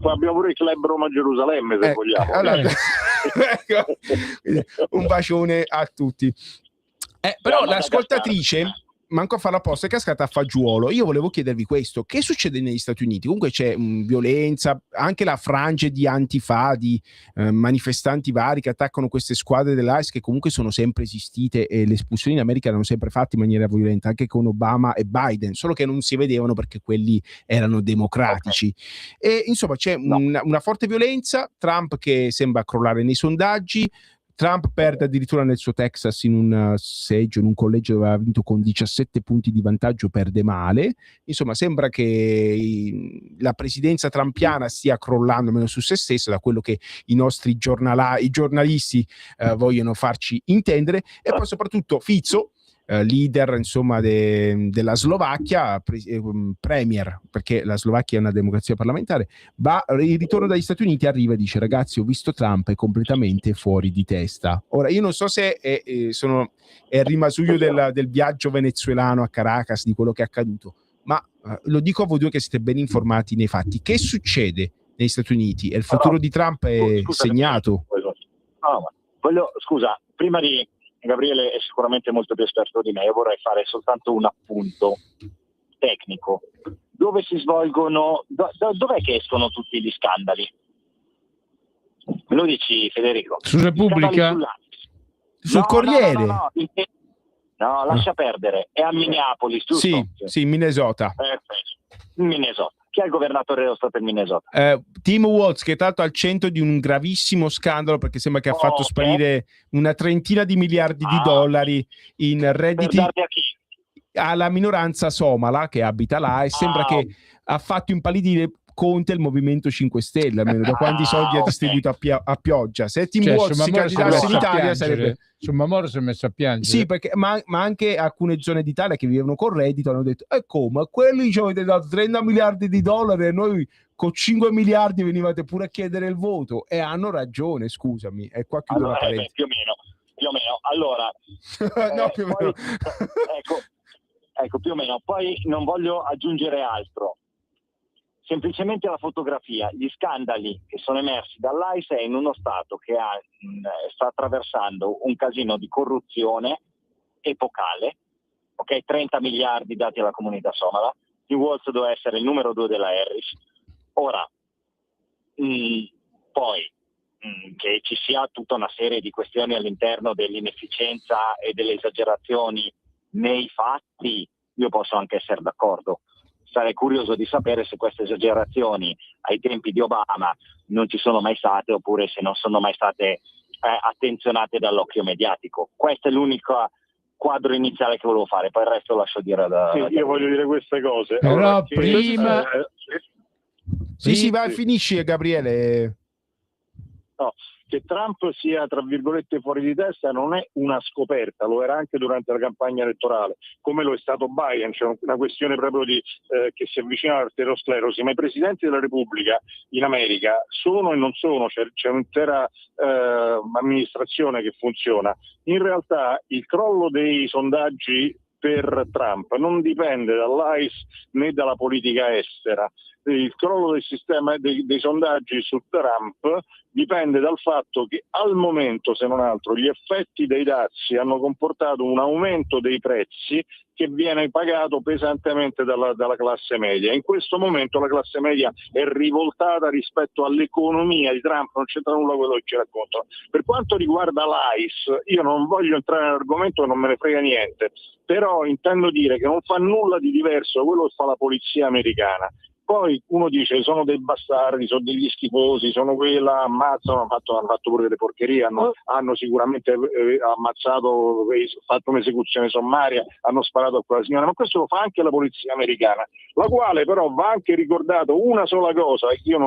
Abbiamo pure il club Roma Gerusalemme, se vogliamo. Allora, un bacione a tutti. Però l'ascoltatrice manco a farla apposta, è cascata a fagiolo. Io volevo chiedervi questo: che succede negli Stati Uniti? Comunque c'è violenza, anche la frange di antifa, di manifestanti vari che attaccano queste squadre dell'ICE, che comunque sono sempre esistite, e le espulsioni in America erano sempre fatte in maniera violenta, anche con Obama e Biden, solo che non si vedevano perché quelli erano democratici. E insomma c'è una forte violenza, Trump che sembra crollare nei sondaggi. Trump perde addirittura nel suo Texas in un seggio, in un collegio dove aveva vinto con 17 punti di vantaggio, perde male. Insomma, sembra che la presidenza trumpiana stia crollando meno su se stessa, da quello che i nostri giornalisti vogliono farci intendere. E poi soprattutto Fico, leader insomma della Slovacchia, premier, perché la Slovacchia è una democrazia parlamentare, il ritorno dagli Stati Uniti, arriva e dice: ragazzi, ho visto Trump, è completamente fuori di testa. Ora io non so se è il rimasuglio del viaggio venezuelano a Caracas, di quello che è accaduto, ma lo dico a voi due che siete ben informati nei fatti. Che succede negli Stati Uniti? E il futuro di Trump è segnato. Scusa, prima di Gabriele è sicuramente molto più esperto di me, io vorrei fare soltanto un appunto tecnico. Dove si svolgono, dov'è che escono tutti gli scandali? Me lo dici, Federico? Su Repubblica? Sul Corriere? No, lascia perdere, è a Minneapolis, giusto? Sì, Minnesota. Perfetto, Minnesota. Chi è il governatore dello stato del Minnesota? Tim Walz, che è stato al centro di un gravissimo scandalo perché sembra che ha fatto sparire una trentina di miliardi di dollari in redditi alla minoranza somala che abita là, e sembra che ha fatto impallidire Conte il Movimento 5 Stelle, almeno da quando i soldi ha distribuito a pioggia. Se Tim Walz si candidasse in Italia sarebbe... Insomma, Moro si è messo a piangere. Sì, perché, ma anche alcune zone d'Italia che vivevano con reddito hanno detto: come quelli ci avete dato 30 miliardi di dollari e noi con 5 miliardi venivate pure a chiedere il voto. E hanno ragione, scusami. E qua chiudo la parentesi. Più o meno. Allora, no, più o meno. Ecco, più o meno. Poi non voglio aggiungere altro. Semplicemente la fotografia, gli scandali che sono emersi dall'ICE è in uno stato che sta attraversando un casino di corruzione epocale, ok? 30 miliardi dati alla comunità somala. Tim Walz doveva essere il numero 2 della Harris. Ora, poi che ci sia tutta una serie di questioni all'interno dell'inefficienza e delle esagerazioni nei fatti, io posso anche essere d'accordo. Sarei curioso di sapere se queste esagerazioni ai tempi di Obama non ci sono mai state, oppure se non sono mai state attenzionate dall'occhio mediatico. Questo è l'unico quadro iniziale che volevo fare, poi il resto lascio dire io voglio dire queste cose. Però prima... Sì, vai, finisci, Gabriele. No, che Trump sia tra virgolette fuori di testa non è una scoperta, lo era anche durante la campagna elettorale, come lo è stato Biden. C'è una questione proprio di che si avvicina all'arteriosclerosi, ma i presidenti della Repubblica in America sono e non sono, c'è un'intera amministrazione che funziona. In realtà il crollo dei sondaggi per Trump non dipende dall'ICE né dalla politica estera. Il crollo del sistema dei sondaggi su Trump dipende dal fatto che al momento, se non altro, gli effetti dei dazi hanno comportato un aumento dei prezzi che viene pagato pesantemente dalla classe media. In questo momento la classe media è rivoltata rispetto all'economia di Trump, non c'entra nulla quello che ci raccontano. Per quanto riguarda l'ICE, io non voglio entrare nell'argomento, non me ne frega niente, però intendo dire che non fa nulla di diverso da quello che fa la polizia americana. Poi uno dice: sono dei bastardi, sono degli schifosi, sono quella, ammazzano, hanno fatto pure delle porcherie, hanno sicuramente ammazzato, fatto un'esecuzione sommaria, hanno sparato a quella signora, ma questo lo fa anche la polizia americana, la quale però va anche ricordato una sola cosa: io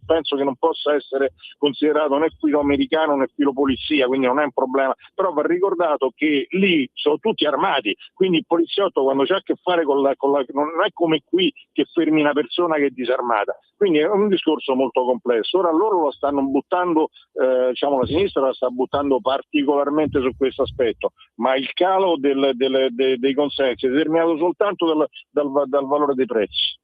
penso che non possa essere considerato né filo americano né filo polizia, quindi non è un problema, però va ricordato che lì sono tutti armati, quindi il poliziotto quando c'ha a che fare con la non è come qui che fermi una persona che è disarmata, quindi è un discorso molto complesso. Ora loro lo stanno buttando, la sinistra la sta buttando particolarmente su questo aspetto, ma il calo dei consensi è determinato soltanto dal valore dei prezzi.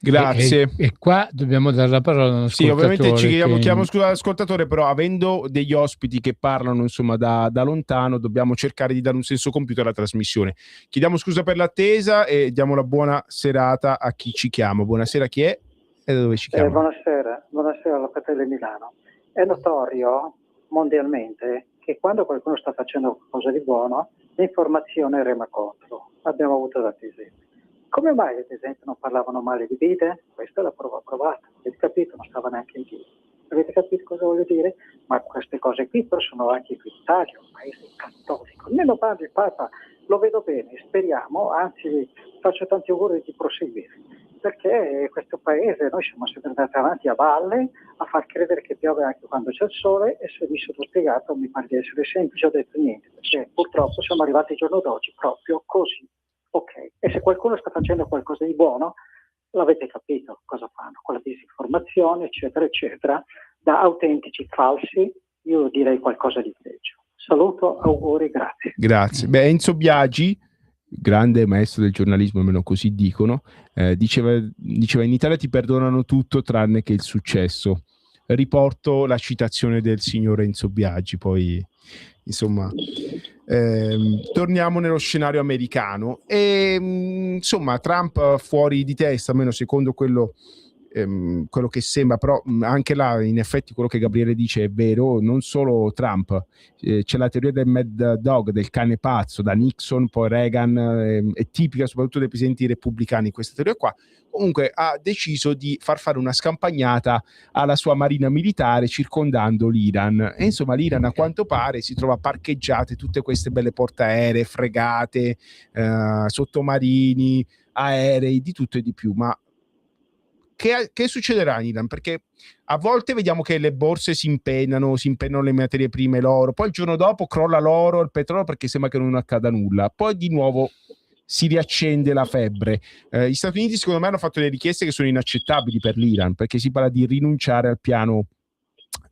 Grazie. E qua dobbiamo dare la parola a un Sì, ovviamente ci ascoltatore chiediamo scusa all'ascoltatore, però avendo degli ospiti che parlano insomma da lontano, dobbiamo cercare di dare un senso compiuto alla trasmissione. Chiediamo scusa per l'attesa e diamo la buona serata a chi ci chiama. Buonasera, chi è e da dove ci chiama? Buonasera alla Fratelli Milano. È notorio mondialmente che quando qualcuno sta facendo qualcosa di buono, l'informazione rema contro. Abbiamo avuto tanti esempi. Come mai, ad esempio, non parlavano male di Biden? Questa è la prova provata. Avete capito? Non stava neanche in giro. Avete capito cosa voglio dire? Ma queste cose qui però sono anche qui in Italia, un paese cattolico. Almeno padre il Papa lo vedo bene, speriamo, anzi faccio tanti auguri di proseguire. Perché questo paese noi siamo sempre andati avanti a valle a far credere che piove anche quando c'è il sole, e se mi sono spiegato mi pare di essere semplice, ho detto niente, perché purtroppo siamo arrivati al giorno d'oggi proprio così. Ok, e se qualcuno sta facendo qualcosa di buono, l'avete capito cosa fanno, con la disinformazione eccetera eccetera, da autentici falsi, io direi qualcosa di peggio. Saluto, auguri, grazie. Grazie. Beh, Enzo Biagi, grande maestro del giornalismo, almeno così dicono, diceva in Italia ti perdonano tutto tranne che il successo. Riporto la citazione del signor Enzo Biagi, poi insomma torniamo nello scenario americano e insomma Trump fuori di testa, almeno secondo quello che sembra, però anche là in effetti quello che Gabriele dice è vero, non solo Trump, c'è la teoria del mad dog, del cane pazzo, da Nixon, poi Reagan, è tipica soprattutto dei presidenti repubblicani questa teoria qua. Comunque ha deciso di far fare una scampagnata alla sua marina militare circondando l'Iran, e insomma l'Iran a quanto pare si trova parcheggiate tutte queste belle portaerei, fregate, sottomarini, aerei, di tutto e di più. Ma che succederà in Iran? Perché a volte vediamo che le borse si impennano le materie prime, l'oro, poi il giorno dopo crolla l'oro, il petrolio, perché sembra che non accada nulla, poi di nuovo si riaccende la febbre. Gli Stati Uniti secondo me hanno fatto delle richieste che sono inaccettabili per l'Iran, perché si parla di rinunciare al piano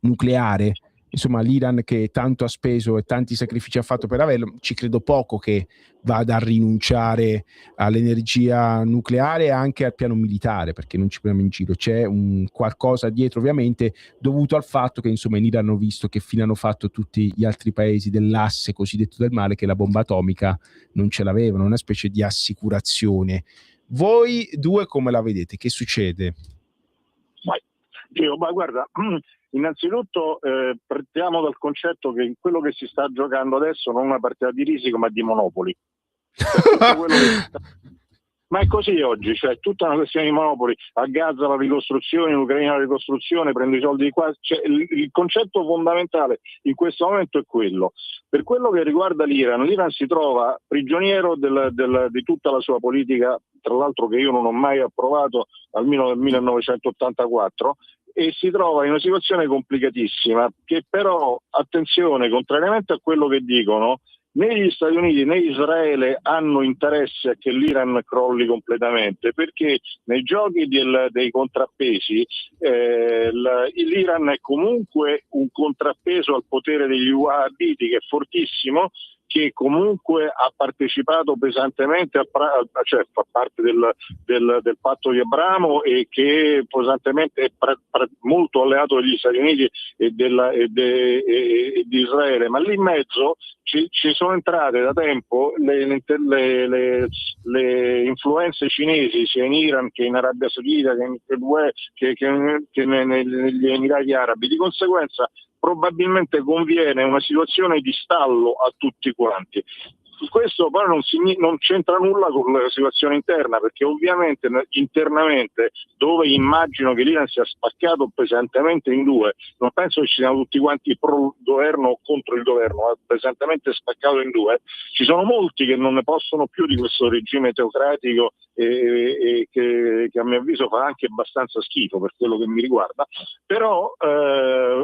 nucleare. Insomma, l'Iran che tanto ha speso e tanti sacrifici ha fatto per averlo, ci credo poco che vada a rinunciare all'energia nucleare e anche al piano militare, perché non ci prendiamo in giro, c'è un qualcosa dietro ovviamente dovuto al fatto che insomma in Iran hanno visto che fine hanno fatto tutti gli altri paesi dell'asse cosiddetto del male, che la bomba atomica non ce l'avevano, una specie di assicurazione. Voi due come la vedete? Che succede? Ma guarda, innanzitutto partiamo dal concetto che quello che si sta giocando adesso non è una partita di risico ma di Monopoli. Ma è così oggi, cioè tutta una questione di monopoli. A Gaza la ricostruzione, in Ucraina la ricostruzione, prendo i soldi di qua. Cioè, il concetto fondamentale in questo momento è quello. Per quello che riguarda l'Iran si trova prigioniero di tutta la sua politica, tra l'altro che io non ho mai approvato almeno nel 1984, e si trova in una situazione complicatissima che però, attenzione, contrariamente a quello che dicono, né gli Stati Uniti né Israele hanno interesse a che l'Iran crolli completamente, perché nei giochi dei contrappesi l'Iran è comunque un contrappeso al potere degli Wahhabiti, che è fortissimo, che comunque ha partecipato pesantemente, cioè fa parte del patto di Abramo, e che pesantemente è molto alleato degli Stati Uniti e di Israele, ma lì in mezzo ci sono entrate da tempo le influenze cinesi sia in Iran che in Arabia Saudita che negli Emirati Arabi. Di conseguenza probabilmente conviene una situazione di stallo a tutti quanti. Questo però non c'entra nulla con la situazione interna, perché ovviamente internamente, dove immagino che l'Iran sia spaccato pesantemente in due, non penso che ci siano tutti quanti pro governo o contro il governo, ma pesantemente spaccato in due, ci sono molti che non ne possono più di questo regime teocratico e che a mio avviso fa anche abbastanza schifo per quello che mi riguarda. Però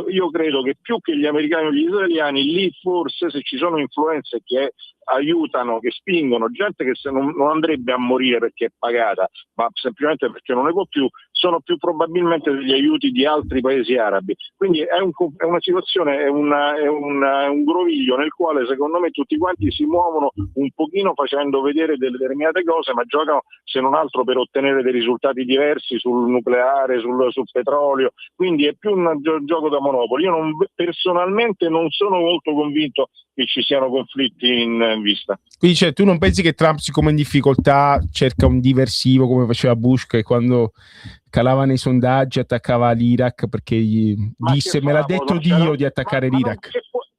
io credo che più che gli americani o gli israeliani, lì forse, se ci sono influenze che aiutano, che spingono gente che non andrebbe a morire perché è pagata, ma semplicemente perché non ne può più, sono più probabilmente degli aiuti di altri paesi arabi. Quindi è una situazione, è un groviglio nel quale secondo me tutti quanti si muovono un pochino facendo vedere delle determinate cose, ma giocano se non altro per ottenere dei risultati diversi sul nucleare, sul petrolio. Quindi è più un gioco da monopoli. Io personalmente non sono molto convinto che ci siano conflitti in vista. Quindi tu non pensi che Trump, siccome in difficoltà, cerca un diversivo come faceva Bush, che quando calava nei sondaggi attaccava l'Iraq perché disse me l'ha detto Dio di attaccare l'Iraq?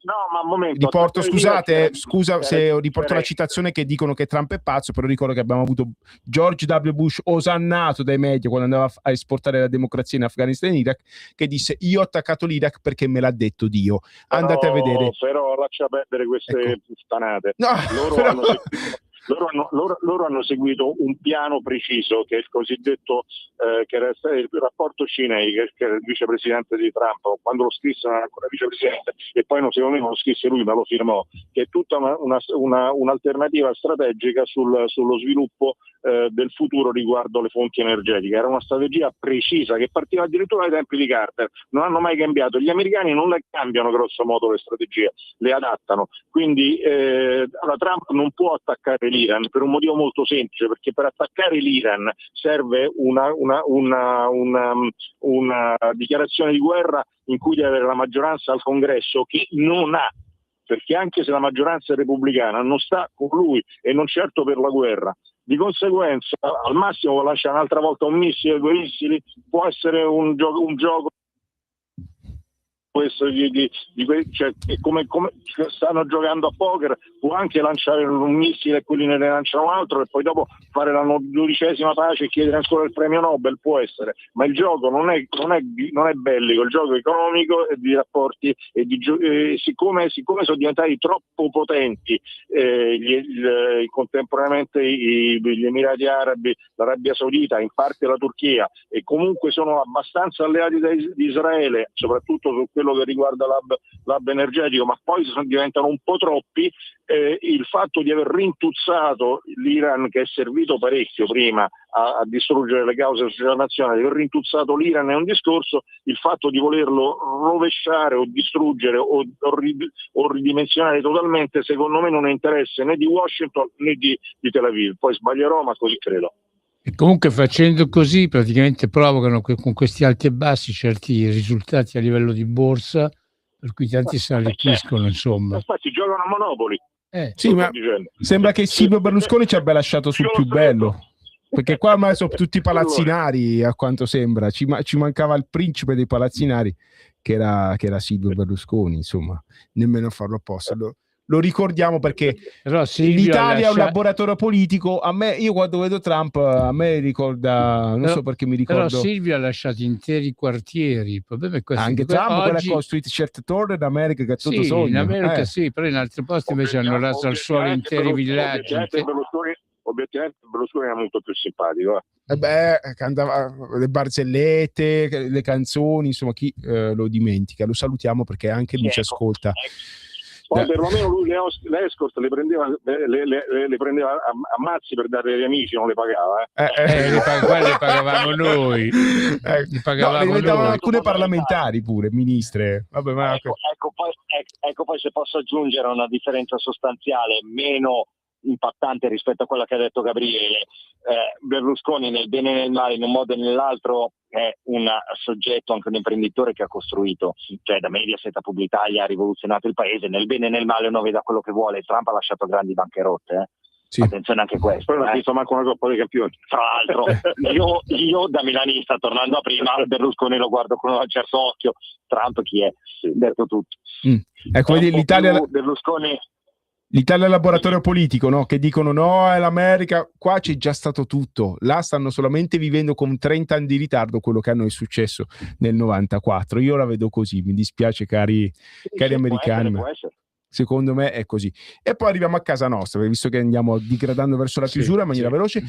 No, ma un momento. Riporto, scusa se riporto la citazione che dicono che Trump è pazzo, però ricordo che abbiamo avuto George W. Bush osannato dai media quando andava a esportare la democrazia in Afghanistan e in Iraq, che disse io ho attaccato l'Iraq perché me l'ha detto Dio. Andate a vedere. Però lascia perdere queste stanate. No, loro hanno seguito un piano preciso che è il cosiddetto che era il rapporto Cinei, che era il vicepresidente di Trump. Quando lo scrisse non era ancora vicepresidente, e poi secondo me non lo scrisse lui ma lo firmò, che è tutta un'alternativa strategica sullo sviluppo del futuro riguardo le fonti energetiche. Era una strategia precisa che partiva addirittura dai tempi di Carter, non hanno mai cambiato. Gli americani non le cambiano grosso modo le strategie, le adattano. Quindi la Trump non può attaccare l'Iran per un motivo molto semplice, perché per attaccare l'Iran serve una dichiarazione di guerra in cui deve avere la maggioranza al Congresso, che non ha, perché anche se la maggioranza è repubblicana non sta con lui e non certo per la guerra. Di conseguenza al massimo lascia un'altra volta un missile, 2 missili, può essere un gioco questo cioè, come stanno giocando a poker, può anche lanciare un missile e quelli ne lanciano un altro e poi dopo fare la 12ª pace e chiedere ancora il premio Nobel, può essere, ma il gioco non è bellico, il gioco è economico e di rapporti e siccome sono diventati troppo potenti contemporaneamente gli Emirati Arabi, l'Arabia Saudita, in parte la Turchia, e comunque sono abbastanza alleati di Israele, soprattutto su quello che riguarda l'hub energetico, ma poi diventano un po' troppi. Il fatto di aver rintuzzato l'Iran, che è servito parecchio prima a distruggere le cause della società nazionale, di aver rintuzzato l'Iran è un discorso, il fatto di volerlo rovesciare o distruggere o ridimensionare totalmente secondo me non è interesse né di Washington né di Tel Aviv. Poi sbaglierò, ma così credo. E comunque facendo così praticamente provocano con questi alti e bassi certi risultati a livello di borsa, per cui tanti si arricchiscono, insomma. Infatti giocano a Monopoli. Sì, ma sembra che Silvio Berlusconi ci abbia lasciato sul più bello, perché qua ormai sono tutti palazzinari, a quanto sembra. Ci mancava il principe dei palazzinari, che era Silvio Berlusconi, insomma, nemmeno a farlo apposta. Lo ricordiamo perché l'Italia è un laboratorio politico. Io quando vedo Trump a me ricorda, so perché mi ricordo. Però Silvio ha lasciato interi quartieri. Il problema è questo. Anche Trump oggi... ha costruito certe torri in America che è tutto sogno. In America sì, però in altri posti invece hanno raso al suolo interi villaggi. Obiettivamente Berlusconi era molto più simpatico. Che andava le barzellette, le canzoni, insomma, chi lo dimentica. Lo salutiamo perché anche lui ci ascolta. Poi perlomeno lui le escort le prendeva a mazzi per dare agli amici, non le pagava. Le pagavamo noi. Le davano alcune parlamentari pure, ministre. Vabbè, ma... Ecco poi se posso aggiungere una differenza sostanziale meno impattante rispetto a quella che ha detto Gabriele. Berlusconi nel bene e nel male, in un modo e nell'altro, è un soggetto, anche un imprenditore che ha costruito, cioè da Mediaset a Publitalia ha rivoluzionato il paese, nel bene e nel male uno veda quello che vuole. Trump ha lasciato grandi bancarotte, Sì. Attenzione anche questo. Però non ha visto manco una Coppa dei Campioni. Tra l'altro, io da milanista, tornando a prima, Berlusconi lo guardo con un certo occhio. Trump chi è? Detto tutto. Ecco, vedi, l'Italia... Berlusconi... L'Italia è il laboratorio politico, no? Che dicono no, è l'America, qua c'è già stato tutto, là stanno solamente vivendo con 30 anni di ritardo quello che a noi è successo nel 94. Io la vedo così, mi dispiace cari americani, ma secondo me è così. E poi arriviamo a casa nostra, visto che andiamo digradando verso la chiusura in maniera veloce.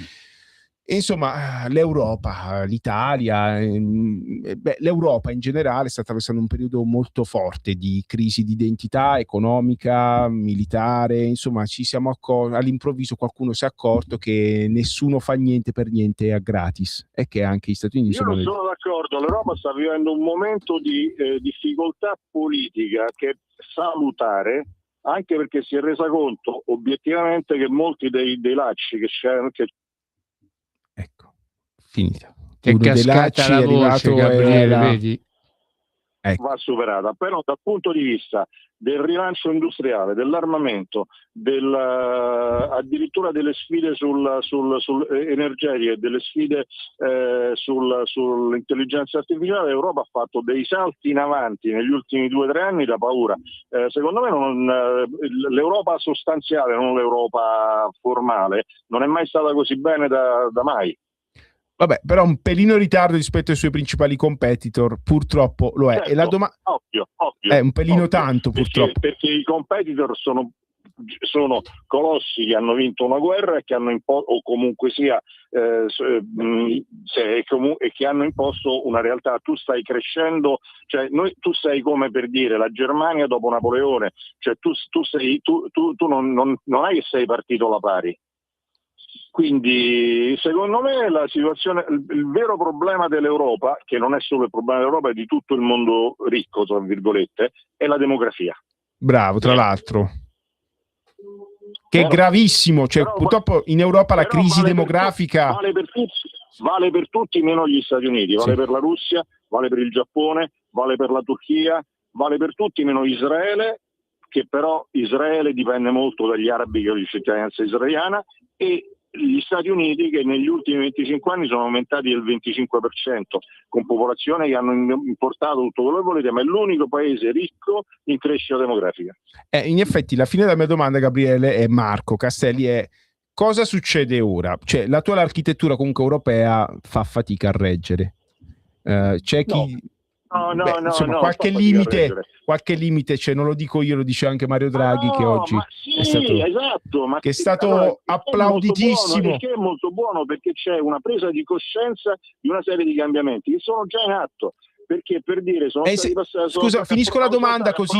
Insomma, l'Europa, l'Italia, l'Europa in generale sta attraversando un periodo molto forte di crisi di identità economica, militare, insomma ci siamo all'improvviso qualcuno si è accorto che nessuno fa niente per niente a gratis e che anche gli Stati Uniti Io non sono d'accordo, l'Europa sta vivendo un momento di difficoltà politica che è salutare, anche perché si è resa conto obiettivamente che molti dei lacci che c'erano, ecco, finita. È cascata la voce, Gabriele, vedi? Ecco. Va superata, però dal punto di vista del rilancio industriale, dell'armamento, addirittura delle sfide energetiche, delle sfide sull'intelligenza artificiale, l'Europa ha fatto dei salti in avanti negli ultimi 2 o 3 anni da paura. Secondo me l'Europa sostanziale, non l'Europa formale, non è mai stata così bene da mai. Vabbè, però un pelino in ritardo rispetto ai suoi principali competitor, purtroppo lo è. Certo, E la ovvio. È un pelino tanto, purtroppo. Perché i competitor sono colossi che hanno vinto una guerra e che hanno imposto, o comunque sia, e che hanno imposto una realtà. Tu stai crescendo, cioè tu sei come per dire la Germania dopo Napoleone, cioè tu non è che sei partito alla pari. Quindi secondo me la situazione, il vero problema dell'Europa, che non è solo il problema dell'Europa, è di tutto il mondo ricco, tra virgolette, è la demografia. Bravo, tra l'altro. Che è gravissimo, cioè purtroppo in Europa la crisi demografica vale per tutti meno gli Stati Uniti, vale per la Russia, vale per il Giappone, vale per la Turchia, vale per tutti meno Israele, che però Israele dipende molto dagli arabi che hanno di cittadinanza israeliana, e gli Stati Uniti che negli ultimi 25 anni sono aumentati del 25%, con popolazioni che hanno importato tutto quello che volete, ma è l'unico paese ricco in crescita demografica. In effetti la fine della mia domanda, Gabriele, e Marco Castelli, è cosa succede ora? Cioè l'attuale architettura comunque europea fa fatica a reggere. C'è chi... qualche limite, cioè non lo dico io, lo dice anche Mario Draghi, che oggi è stato applauditissimo. Il che è molto buono, perché c'è una presa di coscienza di una serie di cambiamenti che sono già in atto. Perché per dire scusa, finisco la domanda così.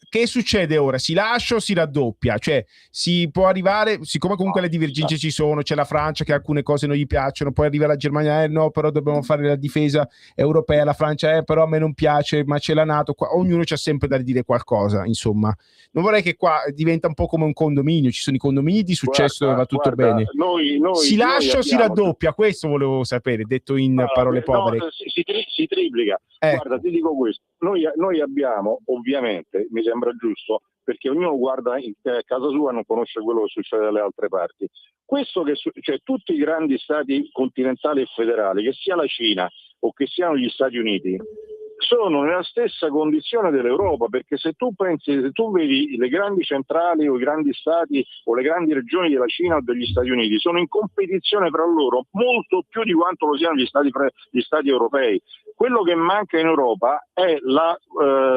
Che succede ora? Si lascia o si raddoppia? Cioè si può arrivare, siccome comunque le divergenze ci sono, c'è la Francia che alcune cose non gli piacciono, poi arriva la Germania, no, però dobbiamo fare la difesa europea, la Francia, però a me non piace, ma c'è la NATO, qua ognuno c'ha sempre da dire qualcosa, insomma. Non vorrei che qua diventa un po' come un condominio, ci sono i condomini di successo dove va tutto bene. Si lascia o si raddoppia? Questo volevo sapere, detto in parole povere. Si triplica. Guarda, ti dico questo, noi abbiamo, ovviamente, mi sembra giusto, perché ognuno guarda in casa sua e non conosce quello che succede dalle altre parti. Questo cioè tutti i grandi stati continentali e federali, che sia la Cina o che siano gli Stati Uniti, sono nella stessa condizione dell'Europa, perché se tu vedi le grandi centrali o i grandi stati o le grandi regioni della Cina o degli Stati Uniti, sono in competizione fra loro molto più di quanto lo siano gli stati europei. Quello che manca in Europa è la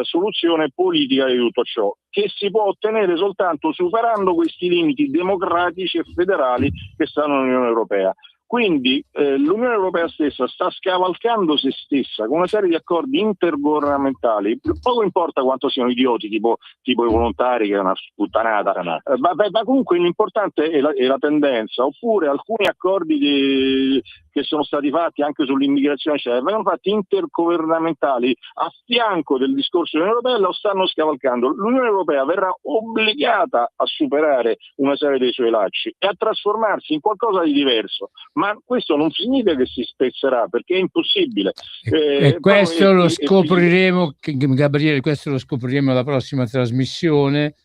soluzione politica di tutto ciò, che si può ottenere soltanto superando questi limiti democratici e federali che stanno nell'Unione Europea. Quindi l'Unione Europea stessa sta scavalcando se stessa con una serie di accordi intergovernamentali. Poco importa quanto siano idioti, tipo i volontari, che è una sputtanata, ma comunque l'importante è la tendenza. Oppure alcuni accordi che sono stati fatti anche sull'immigrazione, vengono fatti intergovernamentali a fianco del discorso dell'Unione Europea, lo stanno scavalcando. L'Unione Europea verrà obbligata a superare una serie dei suoi lacci e a trasformarsi in qualcosa di diverso. Ma questo non significa che si spezzerà, perché è impossibile. E questo lo scopriremo, Gabriele, questo lo scopriremo alla prossima trasmissione.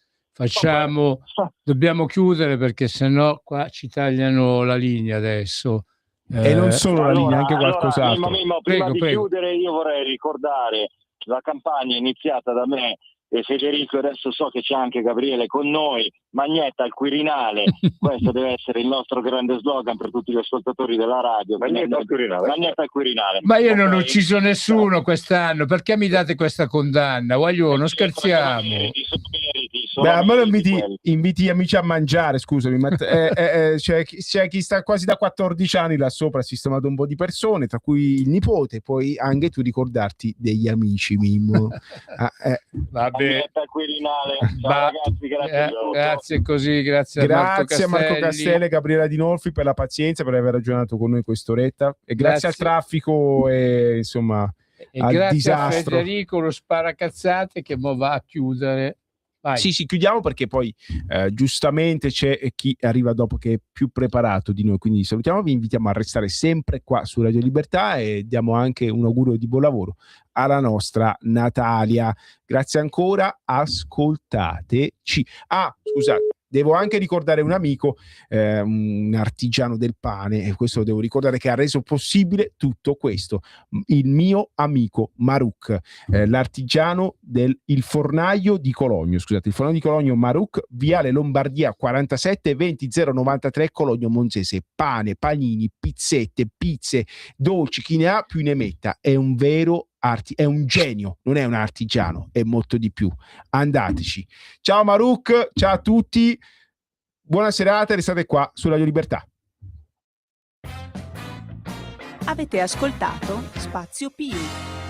Dobbiamo chiudere, perché sennò qua ci tagliano la linea adesso. E non solo la linea, anche qualcos'altro. Prima di chiudere, io vorrei ricordare la campagna iniziata da me e Federico, adesso so che c'è anche Gabriele con noi, Magnetta al Quirinale. Questo deve essere il nostro grande slogan per tutti gli ascoltatori della radio. Magnetta al Quirinale. Ma io non ho ucciso nessuno quest'anno, perché mi date questa condanna? Non scherziamo. sono a me lo meglio di quelli. inviti amici a mangiare, scusami, ma c'è chi sta quasi da 14 anni là sopra, ha sistemato un po' di persone, tra cui il nipote, poi anche tu ricordarti degli amici, Mimmo. Vabbè. Quirinale. Ciao ragazzi, Grazie così, grazie a Marco Castelli e Gabriela Dinolfi per la pazienza, per aver ragionato con noi quest'oretta, e grazie al traffico e insomma e al grazie disastro. a Federico lo sparacazzate che mo va a chiudere. Vai. Sì, chiudiamo perché poi giustamente c'è chi arriva dopo che è più preparato di noi, quindi salutiamo, vi invitiamo a restare sempre qua su Radio Libertà e diamo anche un augurio di buon lavoro alla nostra Natalia. Grazie ancora, ascoltateci. Scusate, devo anche ricordare un amico, un artigiano del pane, e questo lo devo ricordare, che ha reso possibile tutto questo, il mio amico Maruk, l'artigiano il fornaio di Cologno, il fornaio di Cologno Maruk, Viale Lombardia 47 20 093 Cologno Monzese. Pane, panini, pizzette, pizze, dolci, chi ne ha più ne metta. È un vero è un genio, non è un artigiano, è molto di più. Andateci. Ciao Maruk, ciao a tutti, buona serata, restate qua su Radio Libertà. Avete ascoltato Spazio Più.